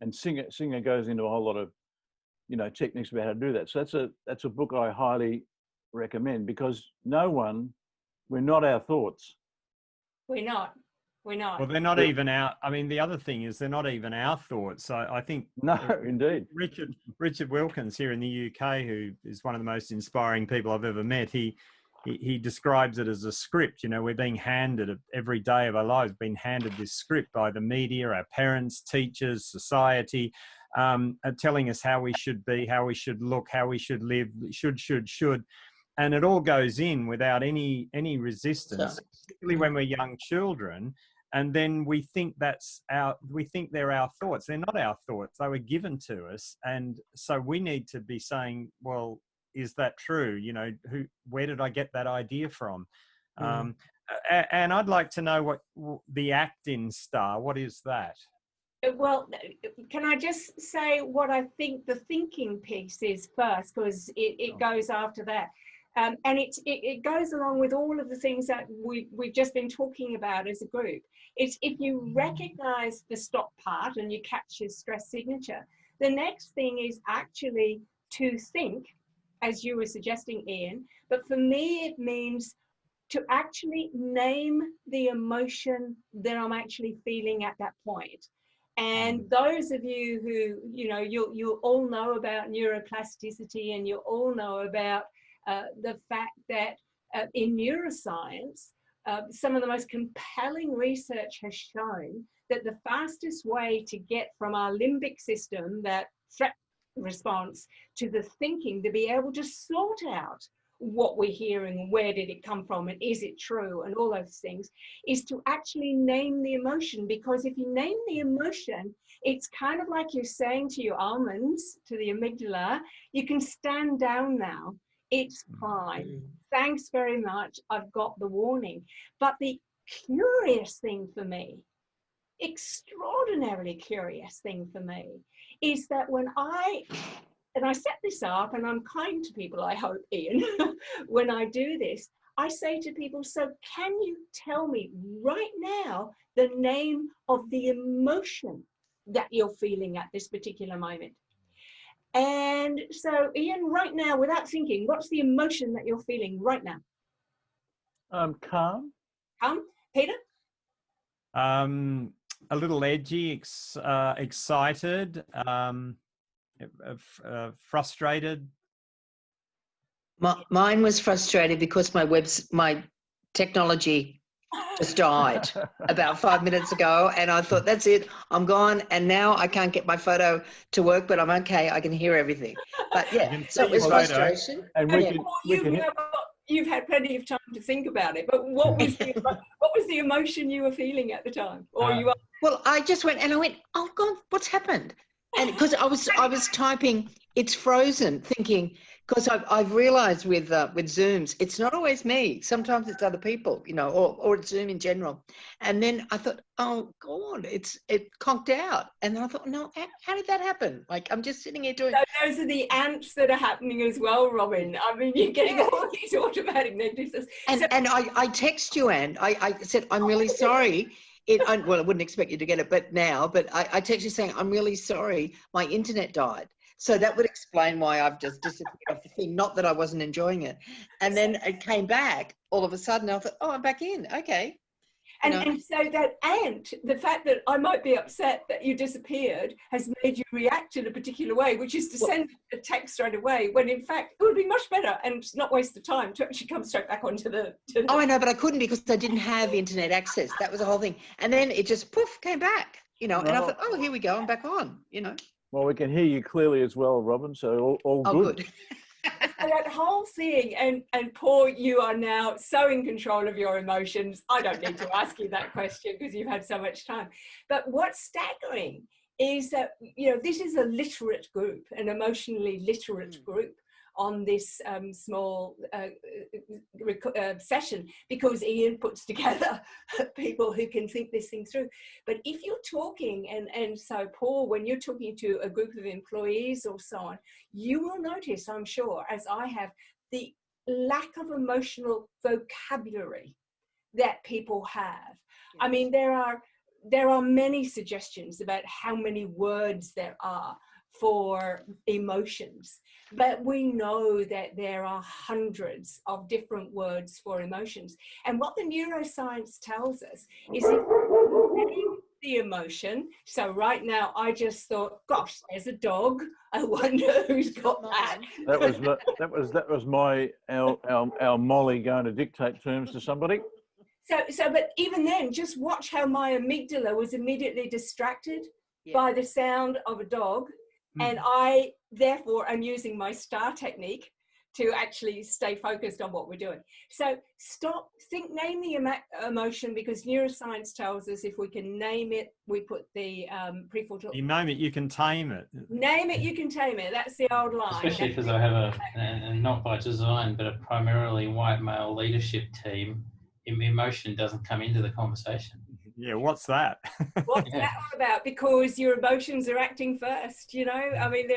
And Singer goes into a whole lot of, techniques about how to do that. So that's a book I highly recommend, because we're not our thoughts. We're not. Well, they're not even our, the other thing is they're not even our thoughts. So I think... No, indeed. Richard Wilkins here in the UK, who is one of the most inspiring people I've ever met, he describes it as a script. We're being handed every day of our lives, being handed this script by the media, our parents, teachers, society, telling us how we should be, how we should look, how we should live, should. And it all goes in without any resistance, particularly when we're young children. And then we think they're our thoughts. They're not our thoughts. They were given to us. And so we need to be saying, well, is that true? Where did I get that idea from? And I'd like to know what the act-in star, what is that? Well, can I just say what I think the thinking piece is first, because it goes after that. And it goes along with all of the things that we've just been talking about as a group. It's if you recognize the stop part and you catch your stress signature, the next thing is actually to think, as you were suggesting, Ian, but for me, it means to actually name the emotion that I'm actually feeling at that point. And those of you who, you all know about neuroplasticity, and you all know about the fact that in neuroscience, some of the most compelling research has shown that the fastest way to get from our limbic system, that threat response, to the thinking, to be able to sort out what we're hearing and where did it come from and is it true and all those things, is to actually name the emotion. Because if you name the emotion, it's kind of like you're saying to your almonds, to the amygdala, you can stand down now. It's fine. Thanks very much. I've got the warning. But the curious thing for me, extraordinarily curious thing for me, is that when I set this up, and I'm kind to people, I hope, Ian, when I do this, I say to people, so can you tell me right now the name of the emotion that you're feeling at this particular moment? And so, Ian, right now, without thinking, what's the emotion that you're feeling right now? Calm. Calm. Peter? A little edgy, excited, frustrated. Mine was frustrated because my technology just died about 5 minutes ago, and I thought, that's it, I'm gone, and now I can't get my photo to work, but I'm okay, I can hear everything. But yeah, so it was frustration. And you've had plenty of time to think about it, but what was the emotion you were feeling at the time? Well, I just went, oh God, what's happened? And because I was typing it's frozen, thinking, because I've realized with Zooms, it's not always me. Sometimes it's other people, you know, or it's Zoom in general. And then I thought, oh God, it conked out. And then I thought, no, how did that happen? Like, I'm just sitting here doing. So those are the ants that are happening as well, Robin. I mean, you're getting all these automatic notices. And I text you, Anne. I said, I'm really sorry. Well, I wouldn't expect you to get it, but I text you saying, I'm really sorry, my internet died. So that would explain why I've just disappeared off the thing. Not that I wasn't enjoying it. And then it came back all of a sudden. I thought, oh, I'm back in. Okay. And so that ant, the fact that I might be upset that you disappeared has made you react in a particular way, which is to send a text straight away, when in fact it would be much better and not waste the time to actually come straight back onto the... Oh, I know, but I couldn't because I didn't have internet access. That was the whole thing. And then it just, poof, came back, you know, and I thought, oh, here we go, I'm back on, you know. Well, we can hear you clearly as well, Robin, so all good. So that whole thing, and Paul, you are now so in control of your emotions. I don't need to ask you that question because you've had so much time. But what's staggering is that, you know, this is a literate group, an emotionally literate group on this small session, because Ian puts together people who can think this thing through. But if you're talking, and so Paul, when you're talking to a group of employees or so on, you will notice, I'm sure, as I have, the lack of emotional vocabulary that people have. I mean, there are many suggestions about how many words there are for emotions, but we know that there are hundreds of different words for emotions. And what the neuroscience tells us is if we name the emotion, so right now I just thought, gosh, there's a dog, I wonder who's got that. That was our Molly going to dictate terms to somebody. So, but even then, just watch how my amygdala was immediately distracted by the sound of a dog. And I, therefore, am using my STAR technique to actually stay focused on what we're doing. So name the emotion, because neuroscience tells us if we can name it, we put the prefrontal. You name it, you can tame it. Name it, you can tame it. That's the old line. Especially because I have and not by design, but a primarily white male leadership team, emotion doesn't come into the conversation. Yeah, what's that? What's that all about? Because your emotions are acting first, you know? I mean,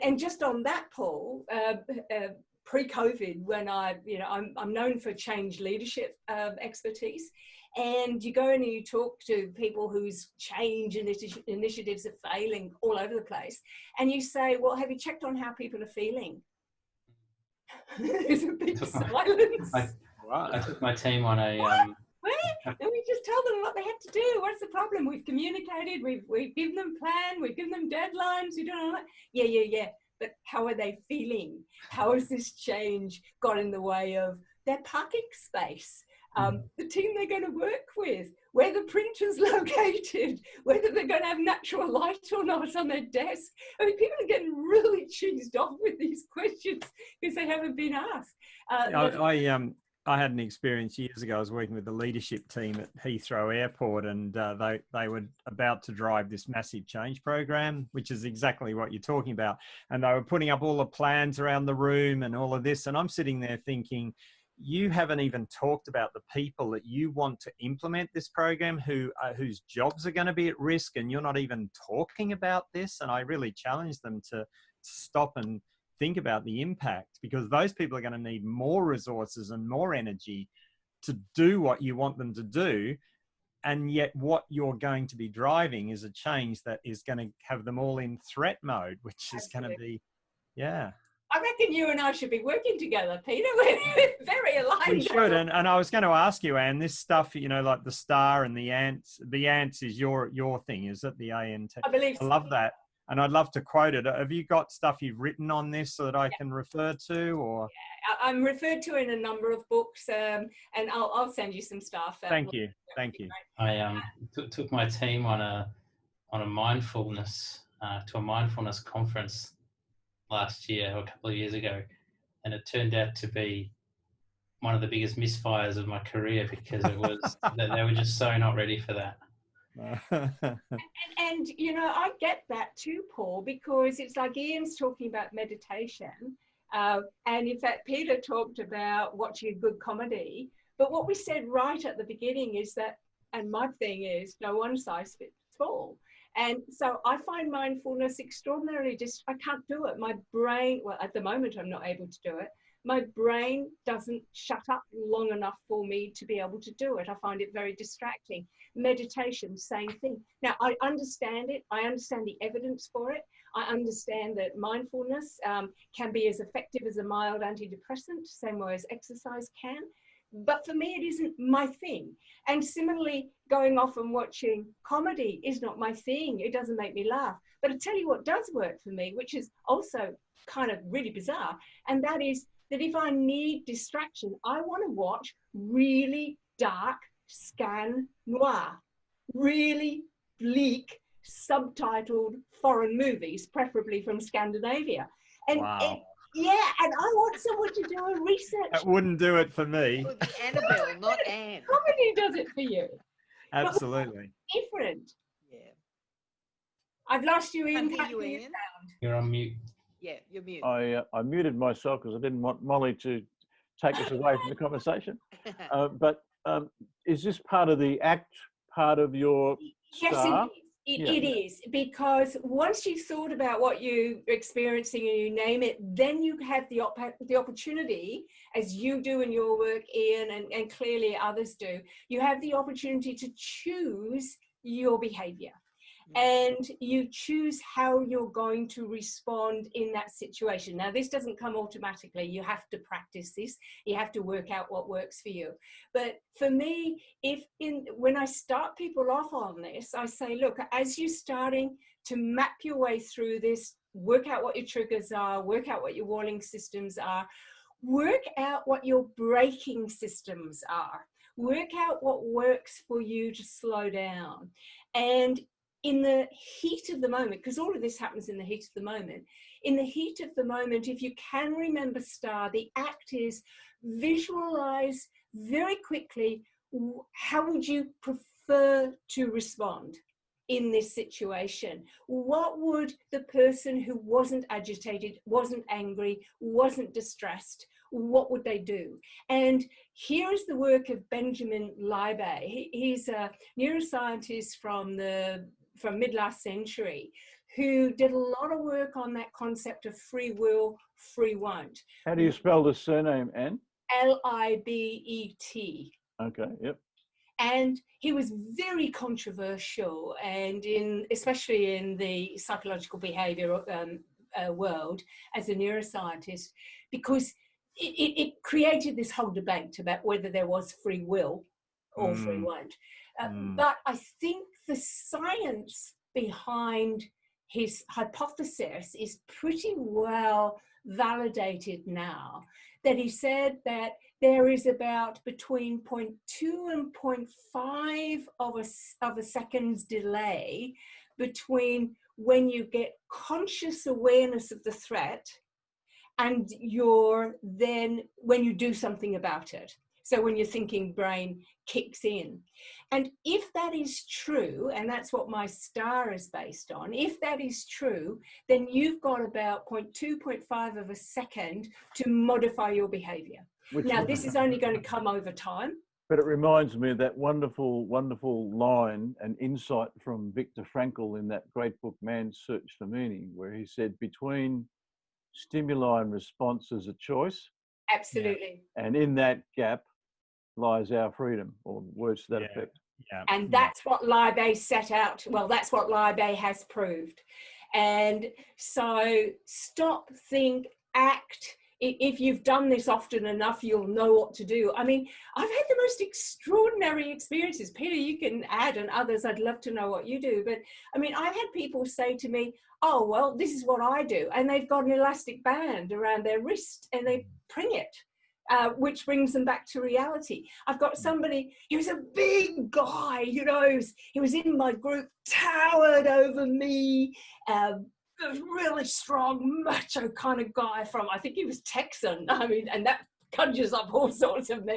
and just on that, Paul, pre-COVID, when I'm known for change leadership expertise, and you go in and you talk to people whose change initiatives are failing all over the place, and you say, well, have you checked on how people are feeling? There's a big silence. I took my team on a... And we just tell them what they have to do. What's the problem? We've communicated, we've given them plan, we've given them deadlines, we don't know that. Yeah. But how are they feeling? How has this change got in the way of their parking space? The team they're going to work with, where the printer's located, whether they're going to have natural light or not on their desk. I mean, people are getting really cheesed off with these questions because they haven't been asked. I had an experience years ago. I was working with the leadership team at Heathrow Airport, and they were about to drive this massive change program, which is exactly what you're talking about. And they were putting up all the plans around the room and all of this. And I'm sitting there thinking, you haven't even talked about the people that you want to implement this program, whose jobs are going to be at risk, and you're not even talking about this. And I really challenged them to stop and think about the impact, because those people are going to need more resources and more energy to do what you want them to do. And yet what you're going to be driving is a change that is going to have them all in threat mode, which is going to be, I reckon you and I should be working together, Peter. We're very aligned. We should. And I was going to ask you, Anne, this stuff, you know, like the STAR and the ants is your thing, is it? The ANT? I believe so. I love that. And I'd love to quote it. Have you got stuff you've written on this so that I can refer to? Or I'm referred to in a number of books, and I'll send you some stuff. Thank you. I took my team on a mindfulness to a mindfulness conference last year or a couple of years ago, and it turned out to be one of the biggest misfires of my career, because it was that they were just so not ready for that. And you know, I get that too, Paul, because it's like Ian's talking about meditation, and in fact Peter talked about watching a good comedy, but what we said right at the beginning is that, and my thing is, no one size fits all. And so I find mindfulness extraordinarily I can't do it. My brain, well, at the moment I'm not able to do it. My brain doesn't shut up long enough for me to be able to do it. I find it very distracting. Meditation, same thing. Now, I understand it. I understand the evidence for it. I understand that mindfulness can be as effective as a mild antidepressant, same way as exercise can. But for me, it isn't my thing. And similarly, going off and watching comedy is not my thing. It doesn't make me laugh. But I tell you what does work for me, which is also kind of really bizarre, and that is that if I need distraction, I want to watch really dark scan noir, really bleak, subtitled foreign movies, preferably from Scandinavia. And Wow. yeah, and I want someone to do a research. That wouldn't do it for me. Oh, the Annabelle, not Anne. Comedy does it for you. Absolutely. Different. Yeah. I've lost you in. Can't hear you, Ian. You're on mute. Yeah, you're mute. I muted myself because I didn't want Molly to take us away from the conversation. But is this part of the ACT part of your Yes, star? it is, because once you've thought about what you're experiencing and you name it, then you have the opportunity, as you do in your work, Ian, and clearly others do, you have the opportunity to choose your behaviour. And you choose how you're going to respond in that situation. Now, this doesn't come automatically. You have to practice this. You have to work out what works for you. But for me, when I start people off on this, I say, look, as you're starting to map your way through this, work out what your triggers are, work out what your warning systems are, work out what your braking systems are, work out what works for you to slow down. And in the heat of the moment, because all of this happens in the heat of the moment, in the heat of the moment, if you can remember STAR, the ACT is visualize very quickly, how would you prefer to respond in this situation? What would the person who wasn't agitated, wasn't angry, wasn't distressed, what would they do? And here is the work of Benjamin Libet. He's a neuroscientist from mid-last century, who did a lot of work on that concept of free will, free won't. How do you spell the surname, Anne? Libet. Okay, yep. And he was very controversial, and especially in the psychological behavior world as a neuroscientist, because it created this whole debate about whether there was free will or free won't. But I think the science behind his hypothesis is pretty well validated now, that he said that there is about between 0.2 and 0.5 of a second's delay between when you get conscious awareness of the threat and when you do something about it. So when your thinking brain kicks in. And if that is true, and that's what my STAR is based on, if that is true, then you've got about 0.2, 0.5 of a second to modify your behavior. Now, this is only going to come over time. But it reminds me of that wonderful, wonderful line and insight from Viktor Frankl in that great book, Man's Search for Meaning, where he said, between stimuli and response is a choice. Absolutely. And in that gap lies our freedom, or words to that effect. Yeah. And that's what Libet set out. Well, that's what Libet has proved. And so stop, think, act. If you've done this often enough, you'll know what to do. I mean, I've had the most extraordinary experiences. Peter, you can add, and others, I'd love to know what you do. But I mean, I've had people say to me, oh, well, this is what I do. And they've got an elastic band around their wrist and they pring it. Which brings them back to reality. I've got somebody, he was a big guy, you know, he was in my group, towered over me, a really strong, macho kind of guy from, I think he was Texan. I mean, and that conjures up all sorts of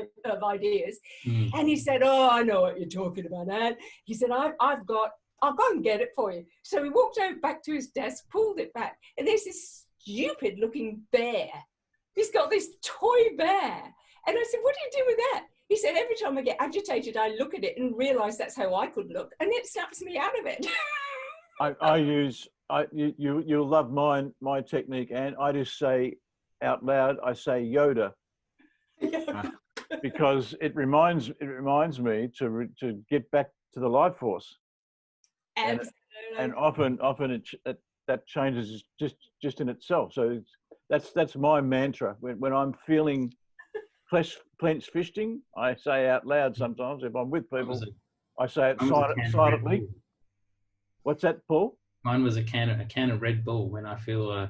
ideas. And he said, oh, I know what you're talking about, Anne. He said, I'll go and get it for you. So he walked over back to his desk, pulled it back, and there's this stupid looking bear. He's got this toy bear. And I said, what do you do with that? He said, every time I get agitated, I look at it and realize that's how I could look, and it snaps me out of it. You'll love my technique, and I just say out loud, I say Yoda, because it reminds me to get back to the life force. Absolutely. And often that changes just in itself. So that's my mantra when I'm feeling clenched fisting. I say out loud sometimes if I'm with people. I say it silently. What's that, Paul? Mine was a can of Red Bull when I feel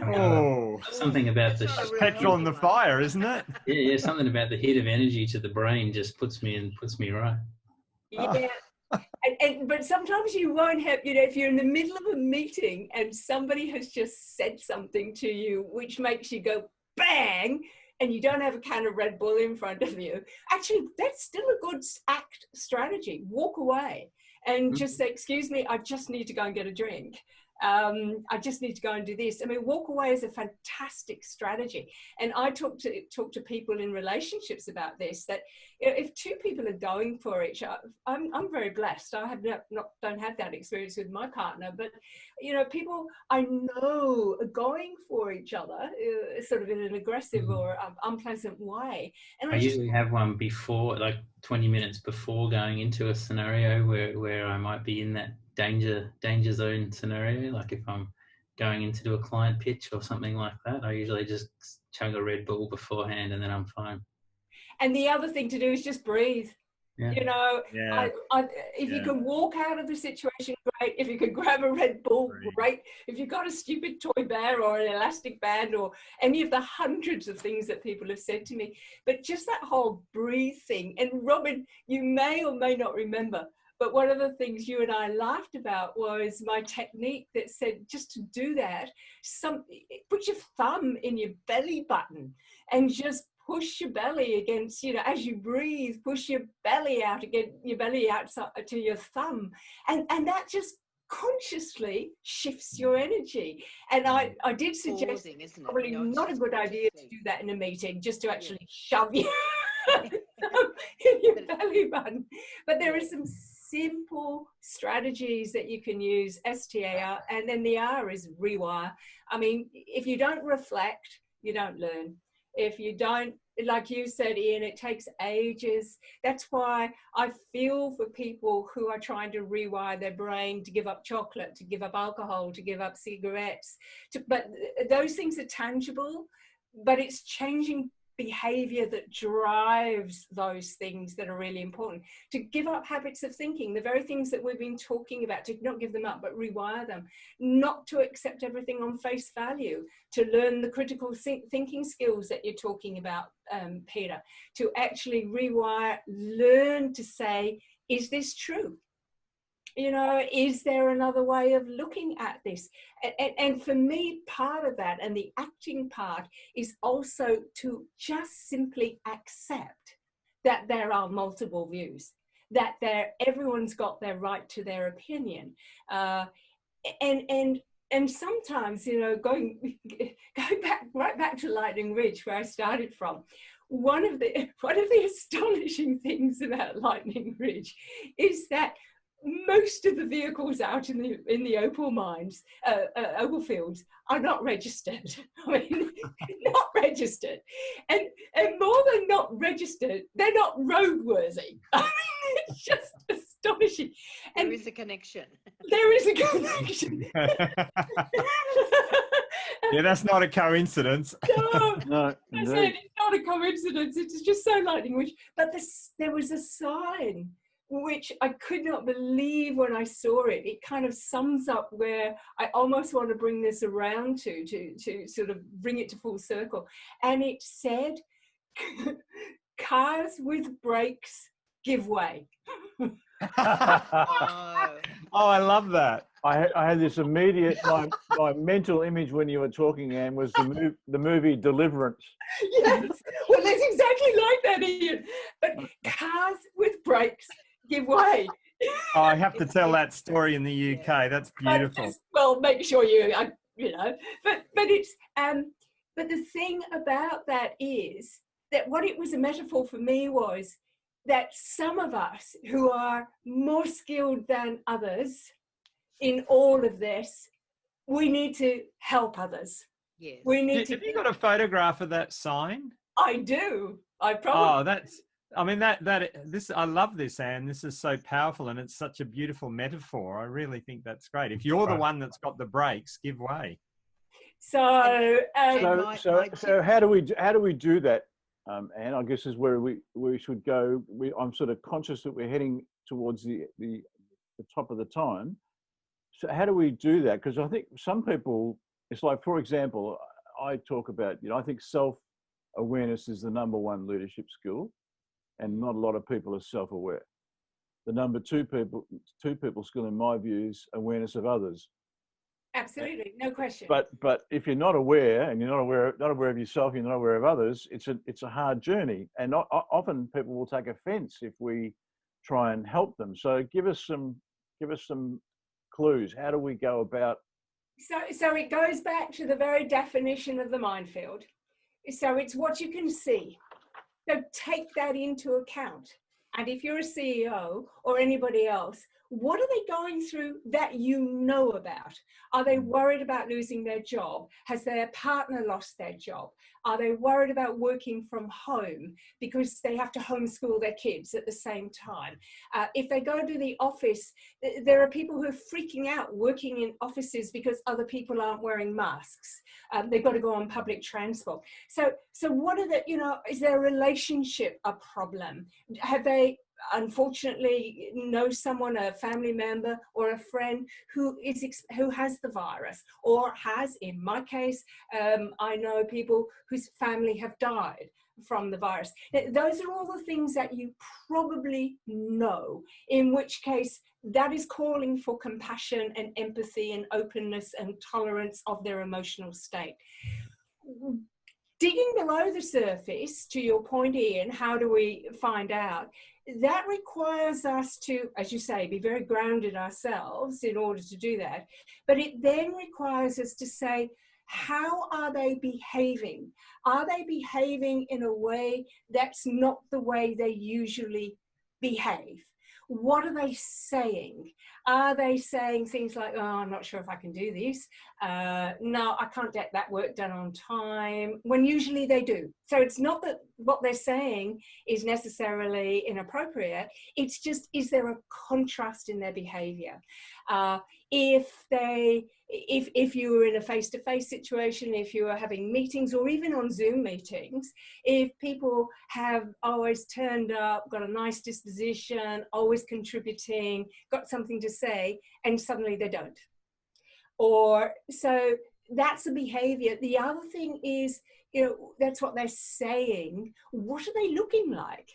Oh, something about the petrol on the fire, isn't it? Yeah, something about the hit of energy to the brain just puts me right. Yeah. But sometimes you won't have, if you're in the middle of a meeting and somebody has just said something to you which makes you go bang, and you don't have a can of Red Bull in front of you, actually that's still a good strategy. Walk away and just say, excuse me, I just need to go and get a drink. I just need to go and do this. I mean, walk away is a fantastic strategy. And I talk to people in relationships about this, that if two people are going for each other, I'm very blessed. I don't have that experience with my partner, but people I know are going for each other, sort of in an aggressive or unpleasant way. And I usually have one before, like 20 minutes before going into a scenario where I might be in that danger zone scenario. Like if I'm going in to do a client pitch or something like that, I usually just chug a Red Bull beforehand and then I'm fine. And the other thing to do is just breathe. Yeah. If you can walk out of the situation, great. If you can grab a Red Bull, great. If you've got a stupid toy bear or an elastic band or any of the hundreds of things that people have said to me, but just that whole breathe thing. And Robin, you may or may not remember, but one of the things you and I laughed about was my technique that said just to do that, put your thumb in your belly button and just push your belly against, as you breathe, push your belly out to your thumb. And that just consciously shifts your energy. And I did suggest probably not a good idea to do that in a meeting, just to actually shove your thumb in your belly button. But there are some simple strategies that you can use, STAR, and then the R is rewire. I mean, if you don't reflect, you don't learn. If you don't, like you said, Ian, it takes ages. That's why I feel for people who are trying to rewire their brain to give up chocolate, to give up alcohol, to give up cigarettes. But those things are tangible, but it's changing behavior that drives those things that are really important. To give up habits of thinking, the very things that we've been talking about, to not give them up but rewire them, not to accept everything on face value, to learn the critical thinking skills that you're talking about, Peter, to actually rewire, learn to say, is this true? Is there another way of looking at this? And for me, part of that and the acting part is also to just simply accept that there are multiple views, that everyone's got their right to their opinion. And sometimes, going right back to Lightning Ridge, where I started from, one of the astonishing things about Lightning Ridge is that most of the vehicles out in the opal mines, opal fields, are not registered. I mean, not registered, and more than not registered, they're not roadworthy. I mean, it's just astonishing. And there is a connection. There is a connection. Yeah, that's not a coincidence. No, it's not a coincidence. It's just so Lightning Ridge. But there was a sign which I could not believe when I saw it. It kind of sums up where I almost want to bring this around to sort of bring it to full circle. And it said, cars with brakes give way. Oh, I love that. I had this immediate, my mental image when you were talking, Anne, was the movie Deliverance. Yes, well, it's exactly like that, Ian. But cars with brakes give way. Oh, I have to tell that story in the UK. That's beautiful. Just, well, make sure you know. But it's but the thing about that is that what it was a metaphor for me was that some of us who are more skilled than others in all of this, we need to help others. Yes. We need to. Have you got a photograph of that sign? I do. I probably. Oh, that's. I mean this. I love this, Anne. This is so powerful, and it's such a beautiful metaphor. I really think that's great. If you're the one that's got the brakes, give way. So how do we do that, Anne? I guess is where we should go. I'm sort of conscious that we're heading towards the top of the time. So how do we do that? Because I think some people, it's like, for example, I talk about, I think self-awareness is the number one leadership skill, and not a lot of people are self-aware. The number two people skill, in my view, is awareness of others. Absolutely, no question. But if you're not aware, and you're not aware of yourself, you're not aware of others, it's a hard journey, and often people will take offence if we try and help them. So give us some clues. How do we go about? So it goes back to the very definition of the Mindfield. So it's what you can see. So take that into account. And if you're a CEO or anybody else, what are they going through that you know about? Are they worried about losing their job? Has their partner lost their job? Are they worried about working from home because they have to homeschool their kids at the same time? If they go to the office, there are people who are freaking out working in offices because other people aren't wearing masks. They've got to go on public transport. So what are the, is their relationship a problem? Have they unfortunately know someone, a family member or a friend who has the virus, or has, in my case, I know people whose family have died from the virus. Those are all the things that you probably know, in which case that is calling for compassion and empathy and openness and tolerance of their emotional state. Digging below the surface, to your point, Ian, how do we find out? That requires us to, as you say, be very grounded ourselves in order to do that. But it then requires us to say, how are they behaving? Are they behaving in a way that's not the way they usually behave? What are they saying? Are they saying things like, oh, I'm not sure if I can do this. No, I can't get that work done on time, when usually they do. So it's not that what they're saying is necessarily inappropriate. It's just, is there a contrast in their behavior? If you were in a face-to-face situation, if you are having meetings, or even on Zoom meetings, if people have always turned up, got a nice disposition, always contributing, got something to say, and suddenly they don't. Or so that's the behavior. The other thing is, that's what they're saying. What are they looking like?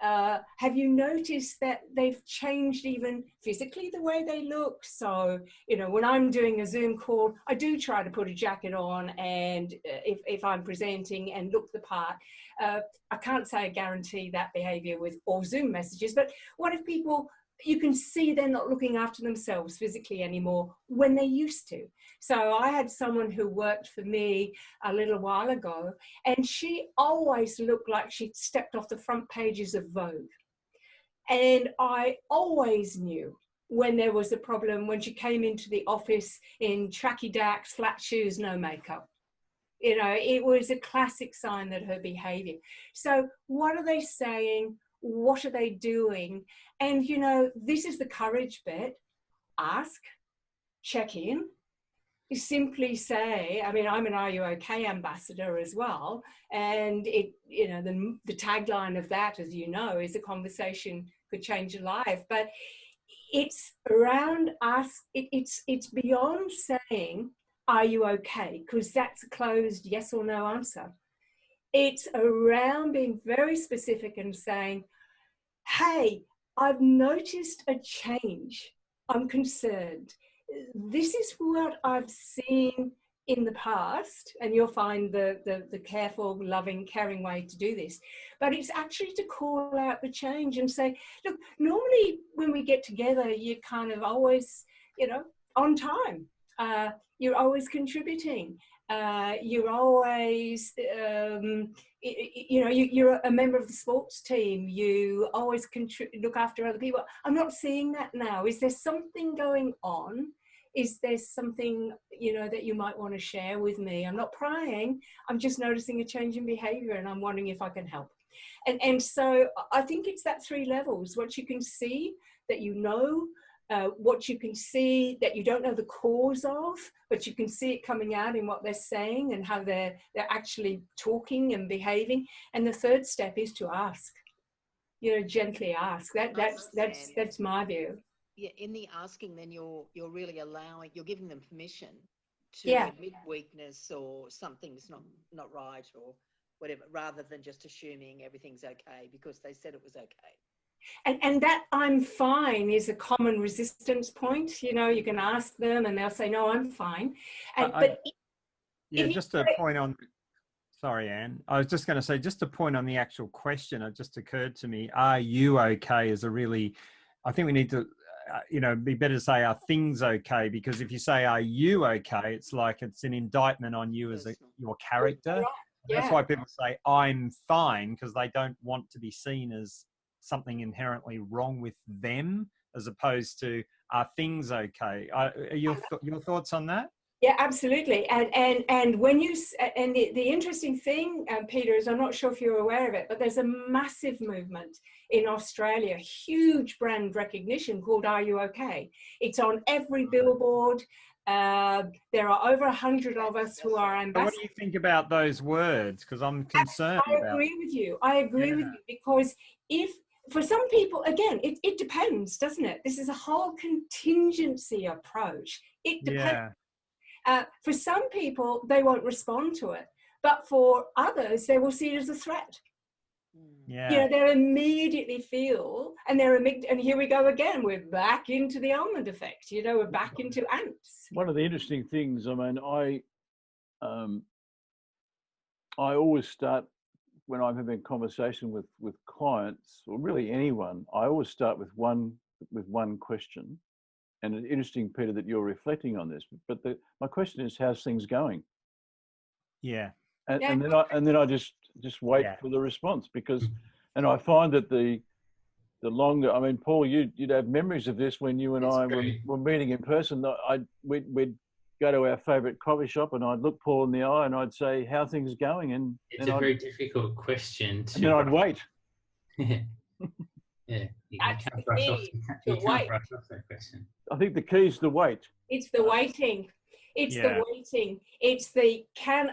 Have you noticed that they've changed even physically the way they look? So, when I'm doing a Zoom call, I do try to put a jacket on, and if I'm presenting and look the part, I can't say I guarantee that behavior with all Zoom messages, but what if people, you can see they're not looking after themselves physically anymore when they used to. So I had someone who worked for me a little while ago, and she always looked like she'd stepped off the front pages of Vogue. And I always knew when there was a problem when she came into the office in tracky dacks, flat shoes, no makeup. It was a classic sign that her behavior. So what are they saying? What are they doing? And, this is the courage bit. Ask, check in, simply say, I'm an Are You OK ambassador as well. And the tagline of that, as you know, is a conversation could change your life. But it's around us. It's beyond saying, are you OK? Because that's a closed yes or no answer. It's around being very specific and saying, hey, I've noticed a change. I'm concerned. this is what I've seen in the past, and you'll find the careful, loving, caring way to do this, but it's actually to call out the change and say, look, normally when we get together, you're kind of always, you know, on time. You're always contributing. You're always, you know, you're a member of the sports team. You always look after other people. I'm not seeing that now. Is there something going on? Is there something, you know, that you might want to share with me? I'm not prying. I'm just noticing a change in behavior, and I'm wondering if I can help. And so I think it's that 3 levels: what you can see, that you know, what you can see that you don't know the cause of, but you can see it coming out in what they're saying and how they're actually talking and behaving. And the 3rd step is to ask, you know, gently ask. That's my view. Yeah, in the asking, then you're really allowing, you're giving them permission to admit weakness or something's not right or whatever, rather than just assuming everything's okay because they said it was okay. And that "I'm fine" is a common resistance point. You know, you can ask them and they'll say, no, I'm fine. Just a point on, sorry, Anne. I was just going to say, just a point on the actual question. It just occurred to me, are you okay is a really, I think we need to, you know, be better to say, are things okay? Because if you say, are you okay? It's like it's an indictment on you as your character. Yeah. That's why people say, I'm fine, because they don't want to be seen as something inherently wrong with them, as opposed to, are things okay? Are your thoughts on that? Yeah, absolutely. And when you, and the interesting thing, Peter, is I'm not sure if you're aware of it, but there's a massive movement in Australia, huge brand recognition called Are You Okay? It's on every billboard. There are over 100 of us who are ambassadors. What do you think about those words? Because I'm concerned about. I agree with you. I agree with you, because for some people, again, it depends, doesn't it? This is a whole contingency approach. It depends. Yeah. For some people, they won't respond to it, but for others, they will see it as a threat. Yeah. You know, they immediately feel, and and here we go again. We're back into the almond effect. You know, we're back into ants. One of the interesting things, I mean, I always start when I'm having a conversation with clients, or really anyone. I always start with one question. And it's interesting, Peter, that you're reflecting on this. But my question is, how's things going? Yeah. And then I just wait for the response, because, and I find that the longer, I mean, Paul, you'd have memories of this when you and I were meeting in person. We'd go to our favourite coffee shop, and I'd look Paul in the eye and I'd say, how are things going? And it's a very difficult question to. And then I'd wait. Yeah, you can't brush off that question. I think the key is the wait. It's the waiting. It's the waiting. It's the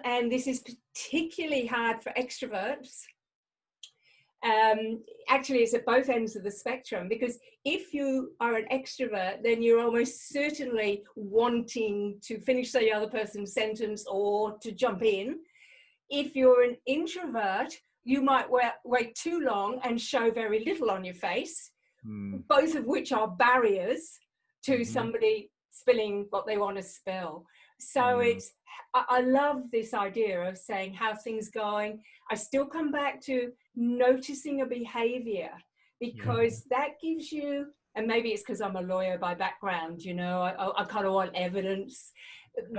and this is particularly hard for extroverts. Actually, it's at both ends of the spectrum, because if you are an extrovert, then you're almost certainly wanting to finish the other person's sentence or to jump in. If you're an introvert, you might wait too long and show very little on your face, both of which are barriers to somebody spilling what they want to spill. So I love this idea of saying, how things going. I still come back to noticing a behavior, because that gives you, and maybe it's because I'm a lawyer by background, you know, I kind of want evidence.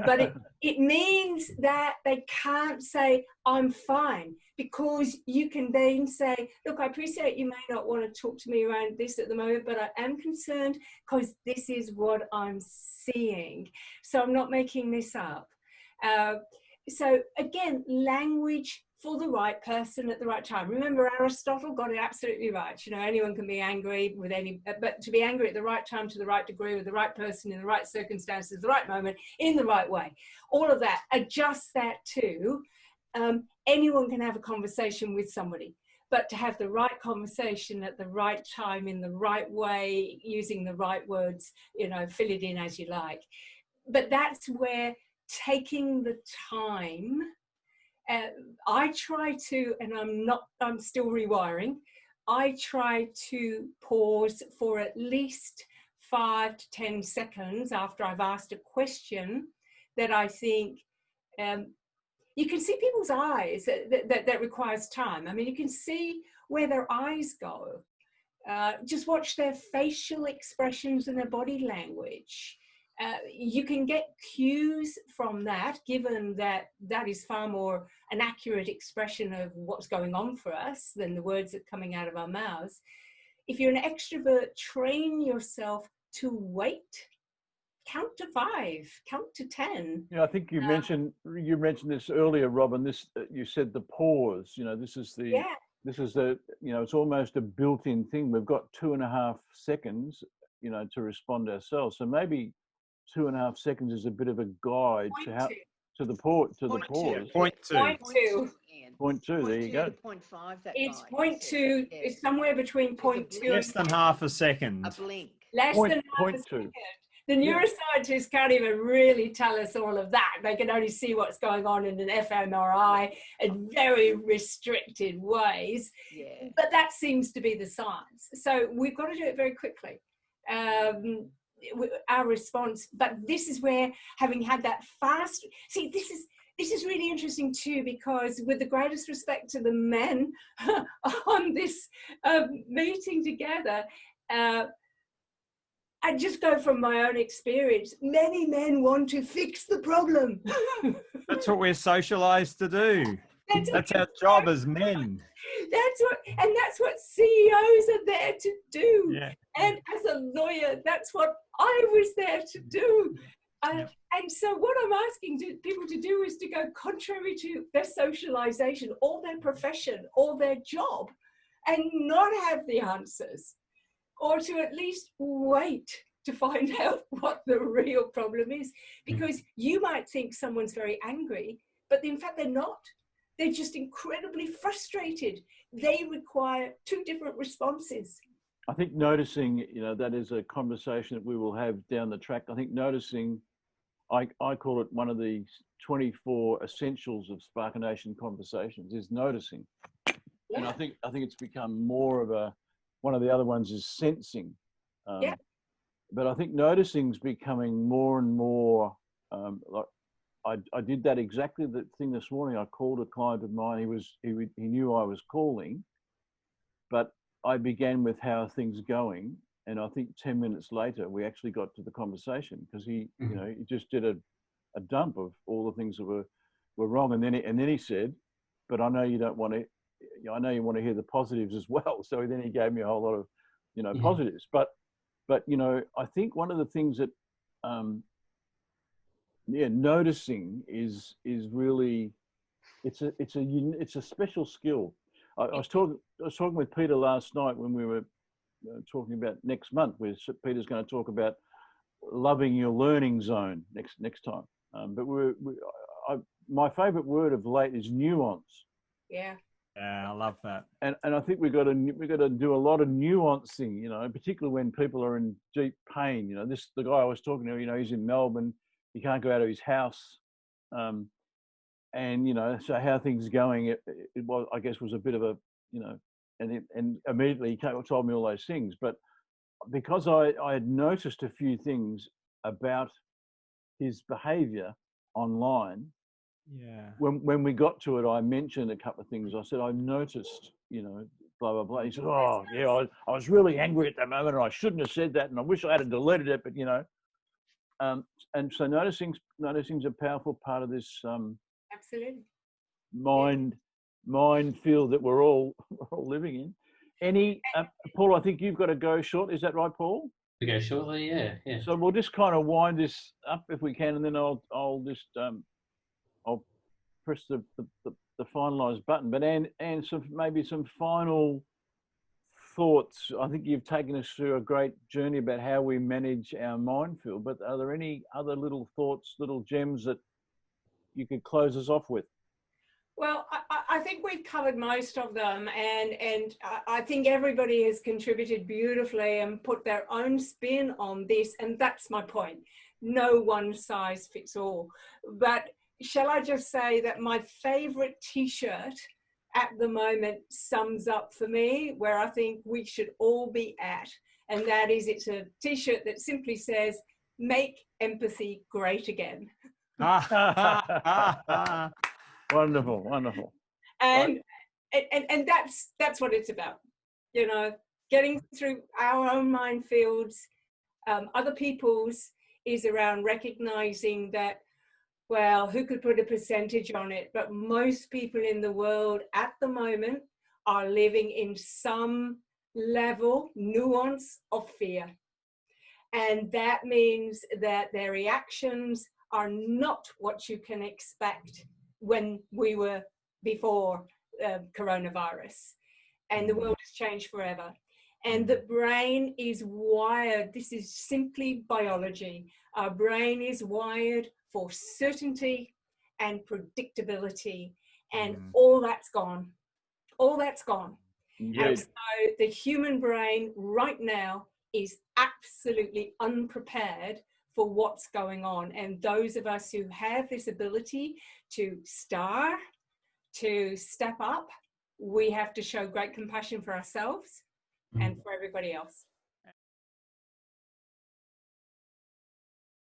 But it means that they can't say, I'm fine, because you can then say, look, I appreciate you may not want to talk to me around this at the moment, but I am concerned because this is what I'm seeing. So I'm not making this up. So again, language for the right person at the right time. Remember, Aristotle got it absolutely right. You know, anyone can be angry with but to be angry at the right time, to the right degree, with the right person, in the right circumstances, the right moment, in the right way. All of that, adjust that to, anyone can have a conversation with somebody, but to have the right conversation at the right time, in the right way, using the right words, you know, fill it in as you like. But that's where taking the time, I try to, and I'm still rewiring, I try to pause for at least 5 to 10 seconds after I've asked a question that I think you can see people's eyes that requires time. I mean, you can see where their eyes go. Just watch their facial expressions and their body language. You can get cues from that, given that that is far more an accurate expression of what's going on for us than the words that are coming out of our mouths. If you're an extrovert, train yourself to wait. Count to 5, count to 10. Yeah, I think you mentioned this earlier, Robin. This you said the pause. You know, this is the you know, it's almost a built-in thing. We've got 2.5 seconds, you know, to respond ourselves. So maybe 2.5 seconds is a bit of a guide to how to the pause. Point two. Point two. There you go. 0.5. That It's guy, 0.2. yeah. It's somewhere between 0.2 Less than half a second. A blink. less Point- than half a point two. second. The neuroscientists can't even really tell us all of that. They can only see what's going on in an fMRI in very restricted ways. Yeah. But that seems to be the science. So we've got to do it very quickly. Our response, but this is where, having had that fast, see, this is really interesting too, because with the greatest respect to the men on this meeting together, I just go from my own experience. Many men want to fix the problem. That's what we're socialized to do. That's our job as men. That's what CEOs are there to do. Yeah. And as a lawyer, that's what I was there to do. And so what I'm asking people to do is to go contrary to their socialization, or their profession, or their job, and not have the answers, or to at least wait to find out what the real problem is. Because you might think someone's very angry, but in fact they're not. They're just incredibly frustrated. They require 2 different responses. I think noticing, you know, that is a conversation that we will have down the track. I think noticing, I call it one of the 24 essentials of Sparkination conversations, is noticing. Yeah. And I think it's become more of one of the other ones is sensing. But I think noticing is becoming more and more, like I did that exactly the thing this morning. I called a client of mine. He knew I was calling, but I began with how are things going, and I think 10 minutes later we actually got to the conversation, because he you know, he just did a dump of all the things that were wrong, and then he said, but I know you don't want to, I know you want to hear the positives as well. So then he gave me a whole lot of, you know, positives. But you know, I think one of the things that noticing is really, it's a special skill. I was talking with Peter last night when we were talking about next month, where Peter's going to talk about loving your learning zone next time. But my favourite word of late is nuance. Yeah. Yeah, I love that. And I think we've got to do a lot of nuancing, you know, particularly when people are in deep pain. You know, the guy I was talking to, you know, he's in Melbourne, he can't go out of his house, and you know, so how things going? It was, I guess, was a bit of a, you know, and immediately he told me all those things. But because I had noticed a few things about his behaviour online. Yeah. When we got to it, I mentioned a couple of things. I said, I noticed, you know, blah, blah, blah. He said, oh, yeah, I was really angry at that moment, and I shouldn't have said that, and I wish I had deleted it, but, you know. And so noticing's a powerful part of this Absolutely. minefield that we're all living in. Paul, I think you've got to go short. Is that right, Paul? We go shortly, yeah. So we'll just kind of wind this up if we can, and then I'll just I'll press the finalise button. But and maybe some final thoughts. I think you've taken us through a great journey about how we manage our minefield. But are there any other little thoughts, little gems that you could close us off with? Well, I think we've covered most of them, and I think everybody has contributed beautifully and put their own spin on this, and that's my point. No one size fits all. But shall I just say that my favourite T-shirt at the moment sums up for me where I think we should all be at, And that is, it's a t-shirt that simply says, make empathy great again. Wonderful, wonderful. And that's what it's about, you know, getting through our own minefields, other people's is around recognizing that, well, who could put a percentage on it, but most people in the world at the moment are living in some level, nuance of fear. And that means that their reactions are not what you can expect when we were before coronavirus. And the world has changed forever. And the brain is wired, this is simply biology. Our brain is wired for certainty and predictability, and all that's gone. All that's gone. Indeed. And so the human brain right now is absolutely unprepared for what's going on. And those of us who have this ability to step up, we have to show great compassion for ourselves and for everybody else.